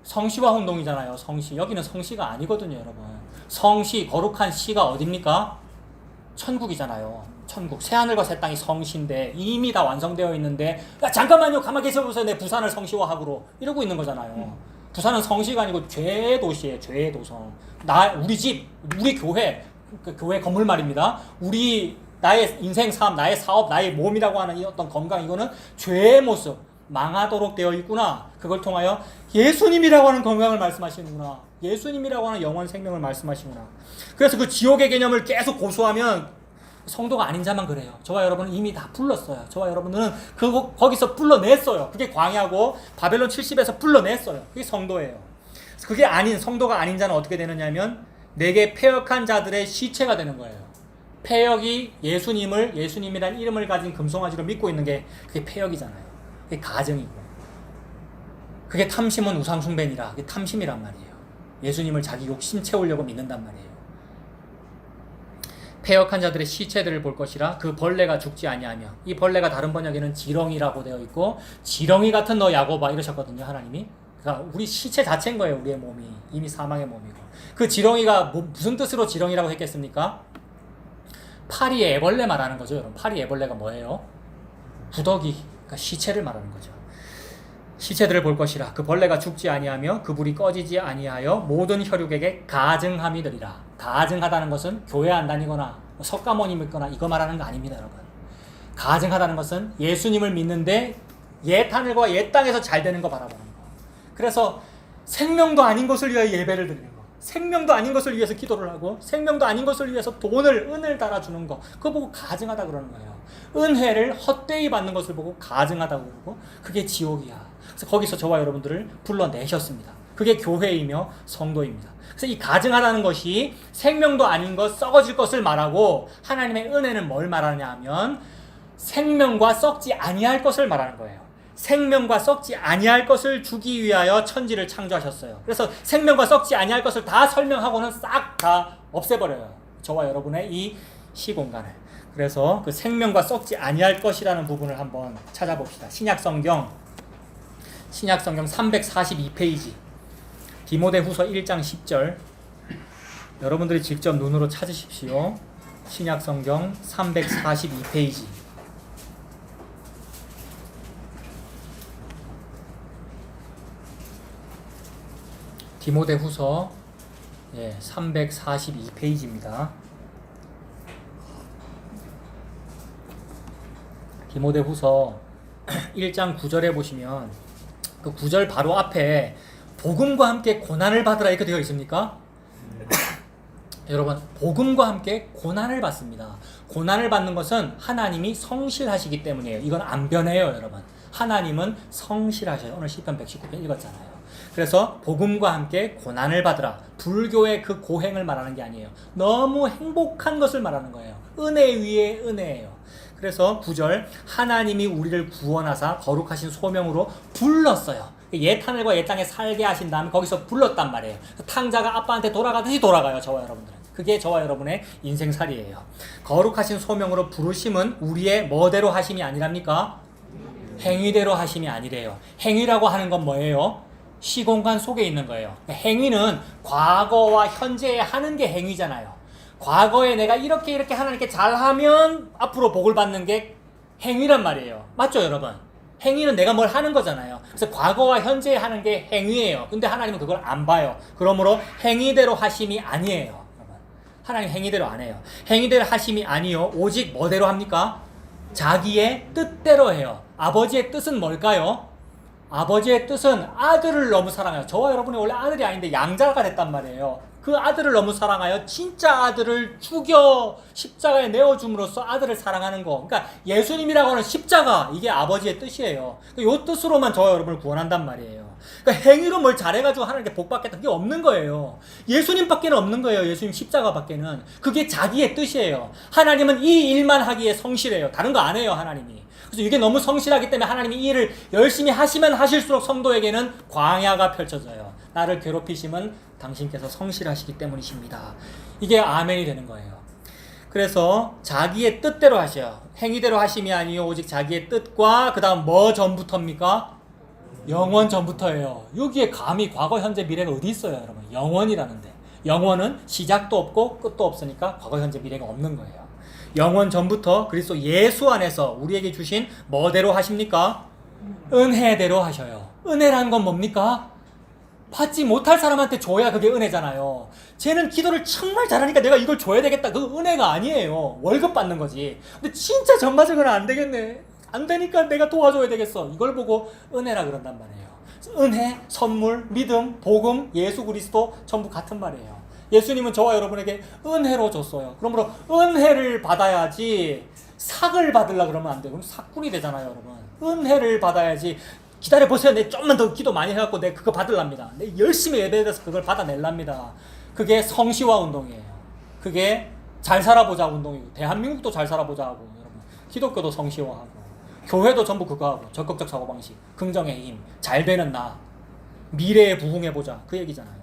성시화 운동이잖아요. 성시. 여기는 성시가 아니거든요, 여러분. 성시, 거룩한 시가 어딥니까? 천국이잖아요. 천국. 새하늘과 새 땅이 성시인데 이미 다 완성되어 있는데, 야 잠깐만요, 가만히 계셔보세요, 내 부산을 성시화하고 이러고 있는 거잖아요. 부산은 성시가 아니고 죄의 도시예요. 죄의 도성. 우리 집, 우리 교회, 그 교회 건물 말입니다. 나의 인생 삶, 나의 사업, 나의 몸이라고 하는 이 어떤 건강, 이거는 죄의 모습, 망하도록 되어 있구나. 그걸 통하여 예수님이라고 하는 건강을 말씀하시는구나. 예수님이라고 하는 영원 생명을 말씀하시구나. 그래서 그 지옥의 개념을 계속 고수하면 성도가 아닌 자만 그래요. 저와 여러분은 이미 다 불렀어요. 저와 여러분들은 거기서 불러냈어요. 그게 광야고 바벨론 70에서 불러냈어요. 그게 성도예요. 그게 아닌, 성도가 아닌 자는 어떻게 되느냐면 내게 패역한 자들의 시체가 되는 거예요. 패역이 예수님이란 이름을 가진 금송아지로 믿고 있는 게 그게 패역이잖아요. 그게 가정이고, 그게 탐심은 우상숭배니라. 그게 탐심이란 말이에요. 예수님을 자기 욕심 채우려고 믿는단 말이에요. 패역한 자들의 시체들을 볼 것이라. 그 벌레가 죽지 아니하며. 이 벌레가 다른 번역에는 지렁이라고 되어 있고, 지렁이 같은 너 야곱아 이러셨거든요, 하나님이. 그러니까 우리 시체 자체인 거예요. 우리의 몸이 이미 사망의 몸이고. 그 지렁이가 무슨 뜻으로 지렁이라고 했겠습니까? 파리 애벌레 말하는 거죠, 여러분. 파리 애벌레가 뭐예요? 구더기, 그러니까 시체를 말하는 거죠. 시체들을 볼 것이라. 그 벌레가 죽지 아니하며 그 불이 꺼지지 아니하여 모든 혈육에게 가증함이 되리라. 가증하다는 것은 교회 안 다니거나 석가모니 믿거나 이거 말하는 거 아닙니다, 여러분. 가증하다는 것은 예수님을 믿는데 옛 하늘과 옛 땅에서 잘 되는 거 바라보는 거. 그래서 생명도 아닌 것을 위하여 예배를 드리는 거, 생명도 아닌 것을 위해서 기도를 하고, 생명도 아닌 것을 위해서 은을 달아주는 거, 그거 보고 가증하다 그러는 거예요. 은혜를 헛되이 받는 것을 보고 가증하다고 그러고, 그게 지옥이야. 그래서 거기서 저와 여러분들을 불러내셨습니다. 그게 교회이며 성도입니다. 그래서 이 가증하다는 것이 생명도 아닌 것, 썩어질 것을 말하고, 하나님의 은혜는 뭘 말하냐 하면 생명과 썩지 아니할 것을 말하는 거예요. 생명과 썩지 아니할 것을 주기 위하여 천지를 창조하셨어요. 그래서 생명과 썩지 아니할 것을 다 설명하고는 싹 다 없애버려요. 저와 여러분의 이 시공간을. 그래서 그 생명과 썩지 아니할 것이라는 부분을 한번 찾아봅시다. 신약성경 342페이지 디모데후서 1장 10절, 여러분들이 직접 눈으로 찾으십시오. 신약성경 342페이지. 디모데후서 342페이지입니다. 디모데후서 1장 9절에 보시면 그 9절 바로 앞에 복음과 함께 고난을 받으라 이렇게 되어 있습니까? 여러분, 복음과 함께 고난을 받습니다. 고난을 받는 것은 하나님이 성실하시기 때문이에요. 이건 안 변해요, 여러분. 하나님은 성실하셔요. 오늘 시편 119편 읽었잖아요. 그래서 복음과 함께 고난을 받으라. 불교의 그 고행을 말하는 게 아니에요. 너무 행복한 것을 말하는 거예요. 은혜 위에 은혜예요. 그래서 9절, 하나님이 우리를 구원하사 거룩하신 소명으로 불렀어요. 옛 하늘과 옛 땅에 살게 하신 다음에 거기서 불렀단 말이에요. 탕자가 아빠한테 돌아가듯이 돌아가요, 저와 여러분들은. 그게 저와 여러분의 인생살이에요. 거룩하신 소명으로 부르심은 우리의 뭐대로 하심이 아니랍니까? 행위대로 하심이 아니래요. 행위라고 하는 건 뭐예요? 시공간 속에 있는 거예요. 행위는 과거와 현재에 하는 게 행위잖아요. 과거에 내가 이렇게 하나님께 잘하면 앞으로 복을 받는 게 행위란 말이에요. 맞죠, 여러분? 행위는 내가 뭘 하는 거잖아요. 그래서 과거와 현재에 하는 게 행위예요. 근데 하나님은 그걸 안 봐요. 그러므로 행위대로 하심이 아니에요. 하나님 행위대로 안 해요. 행위대로 하심이 아니요, 오직 뭐대로 합니까? 자기의 뜻대로 해요. 아버지의 뜻은 뭘까요? 아버지의 뜻은 아들을 너무 사랑해요. 저와 여러분이 원래 아들이 아닌데 양자가 됐단 말이에요. 그 아들을 너무 사랑하여 진짜 아들을 죽여 십자가에 내어줌으로써 아들을 사랑하는 거. 그러니까 예수님이라고 하는 십자가, 이게 아버지의 뜻이에요. 이 뜻으로만 저와 여러분을 구원한단 말이에요. 그러니까 행위로 뭘 잘해가지고 하나님께 복 받겠다, 그게 없는 거예요. 예수님밖에는 없는 거예요. 예수님 십자가밖에는. 그게 자기의 뜻이에요. 하나님은 이 일만 하기에 성실해요. 다른 거 안 해요, 하나님이. 그래서 이게 너무 성실하기 때문에 하나님이 이 일을 열심히 하시면 하실수록 성도에게는 광야가 펼쳐져요. 나를 괴롭히심은 당신께서 성실하시기 때문이십니다. 이게 아멘이 되는 거예요. 그래서 자기의 뜻대로 하셔요. 행위대로 하심이 아니요, 오직 자기의 뜻과 그 다음 뭐 전부터입니까? 영원 전부터예요. 여기에 감히 과거, 현재, 미래가 어디 있어요, 여러분? 영원이라는데. 영원은 시작도 없고 끝도 없으니까 과거, 현재, 미래가 없는 거예요. 영원 전부터 그리스도 예수 안에서 우리에게 주신 뭐대로 하십니까? 은혜대로 하셔요. 은혜라는 건 뭡니까? 받지 못할 사람한테 줘야 그게 은혜잖아요. 쟤는 기도를 정말 잘하니까 내가 이걸 줘야 되겠다. 그 은혜가 아니에요. 월급 받는 거지. 근데 진짜 전마저는 안 되겠네. 안 되니까 내가 도와줘야 되겠어. 이걸 보고 은혜라 그런단 말이에요. 은혜, 선물, 믿음, 복음, 예수 그리스도 전부 같은 말이에요. 예수님은 저와 여러분에게 은혜로 줬어요. 그러므로 은혜를 받아야지 삭을 받으려고 그러면 안 돼요. 그럼 삭군이 되잖아요, 여러분. 은혜를 받아야지. 기다려보세요. 내 좀만 더 기도 많이 해갖고 내 그거 받으랍니다. 내 열심히 예배해서 그걸 받아낼랍니다. 그게 성시화 운동이에요. 그게 잘 살아보자 운동이고, 대한민국도 잘 살아보자 하고, 여러분. 기독교도 성시화하고, 교회도 전부 그거 하고, 적극적 사고방식, 긍정의 힘, 잘 되는 나, 미래에 부흥해보자. 그 얘기잖아요.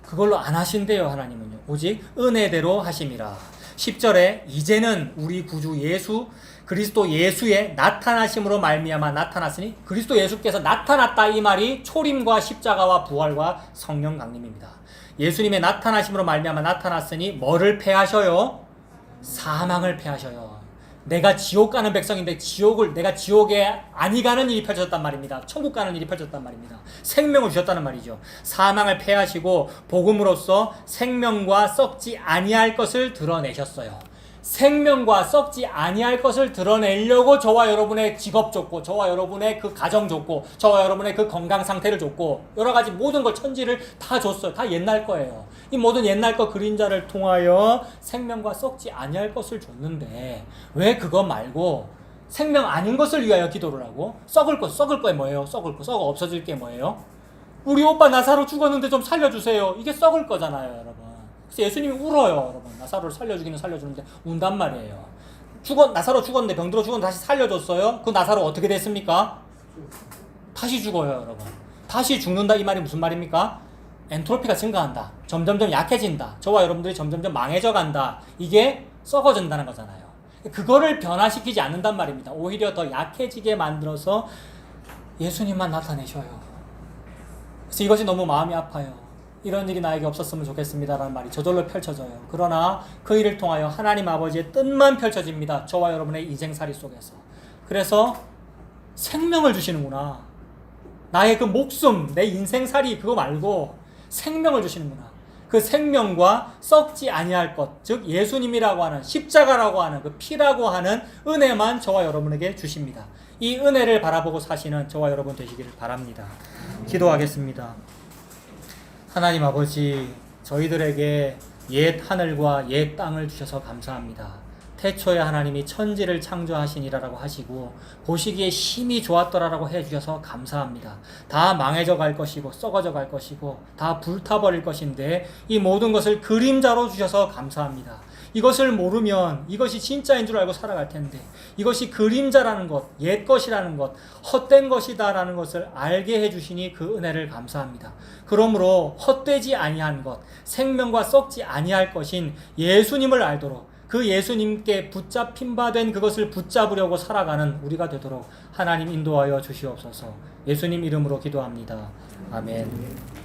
그걸로 안 하신대요, 하나님은요. 오직 은혜대로 하심이라. 10절에 이제는 우리 구주 예수 그리스도 예수의 나타나심으로 말미암아 나타났으니, 그리스도 예수께서 나타났다 이 말이 초림과 십자가와 부활과 성령 강림입니다. 예수님의 나타나심으로 말미암아 나타났으니 뭐를 패하셔요? 사망을 패하셔요. 내가 지옥 가는 백성인데 내가 지옥에 아니 가는 일이 펼쳐졌단 말입니다. 천국 가는 일이 펼쳐졌단 말입니다. 생명을 주셨다는 말이죠. 사망을 패하시고 복음으로써 생명과 썩지 아니할 것을 드러내셨어요. 생명과 썩지 아니할 것을 드러내려고 저와 여러분의 직업 줬고, 저와 여러분의 그 가정 줬고, 저와 여러분의 그 건강 상태를 줬고, 여러 가지 모든 걸 천지를 다 줬어요. 다 옛날 거예요. 이 모든 옛날 거 그림자를 통하여 생명과 썩지 아니할 것을 줬는데, 왜 그거 말고 생명 아닌 것을 위하여 기도를 하고, 썩을 거에 뭐예요? 썩을 거, 썩어 없어질 게 뭐예요? 우리 오빠 나사로 죽었는데 좀 살려주세요. 이게 썩을 거잖아요, 여러분. 그래서 예수님이 울어요, 여러분. 나사로를 살려주기는 살려주는데 운단 말이에요. 나사로 죽었는데, 병들어 죽었는데 다시 살려줬어요. 그 나사로 어떻게 됐습니까? 다시 죽어요, 여러분. 다시 죽는다 이 말이 무슨 말입니까? 엔트로피가 증가한다. 점점점 약해진다. 저와 여러분들이 점점점 망해져 간다. 이게 썩어진다는 거잖아요. 그거를 변화시키지 않는단 말입니다. 오히려 더 약해지게 만들어서 예수님만 나타내셔요. 그래서 이것이 너무 마음이 아파요. 이런 일이 나에게 없었으면 좋겠습니다라는 말이 저절로 펼쳐져요. 그러나 그 일을 통하여 하나님 아버지의 뜻만 펼쳐집니다. 저와 여러분의 인생살이 속에서. 그래서 생명을 주시는구나. 나의 그 목숨, 내 인생살이 그거 말고 생명을 주시는구나. 그 생명과 썩지 아니할 것, 즉 예수님이라고 하는, 십자가라고 하는, 그 피라고 하는 은혜만 저와 여러분에게 주십니다. 이 은혜를 바라보고 사시는 저와 여러분 되시기를 바랍니다. 기도하겠습니다. 하나님 아버지, 저희들에게 옛 하늘과 옛 땅을 주셔서 감사합니다. 태초에 하나님이 천지를 창조하시니라라고 하시고 보시기에 심히 좋았더라라고 해주셔서 감사합니다. 다 망해져 갈 것이고 썩어져 갈 것이고 다 불타버릴 것인데 이 모든 것을 그림자로 주셔서 감사합니다. 이것을 모르면 이것이 진짜인 줄 알고 살아갈 텐데, 이것이 그림자라는 것, 옛 것이라는 것, 헛된 것이다라는 것을 알게 해주시니 그 은혜를 감사합니다. 그러므로 헛되지 아니한 것, 생명과 썩지 아니할 것인 예수님을 알도록, 그 예수님께 붙잡힌 바 된 그것을 붙잡으려고 살아가는 우리가 되도록 하나님 인도하여 주시옵소서. 예수님 이름으로 기도합니다. 아멘.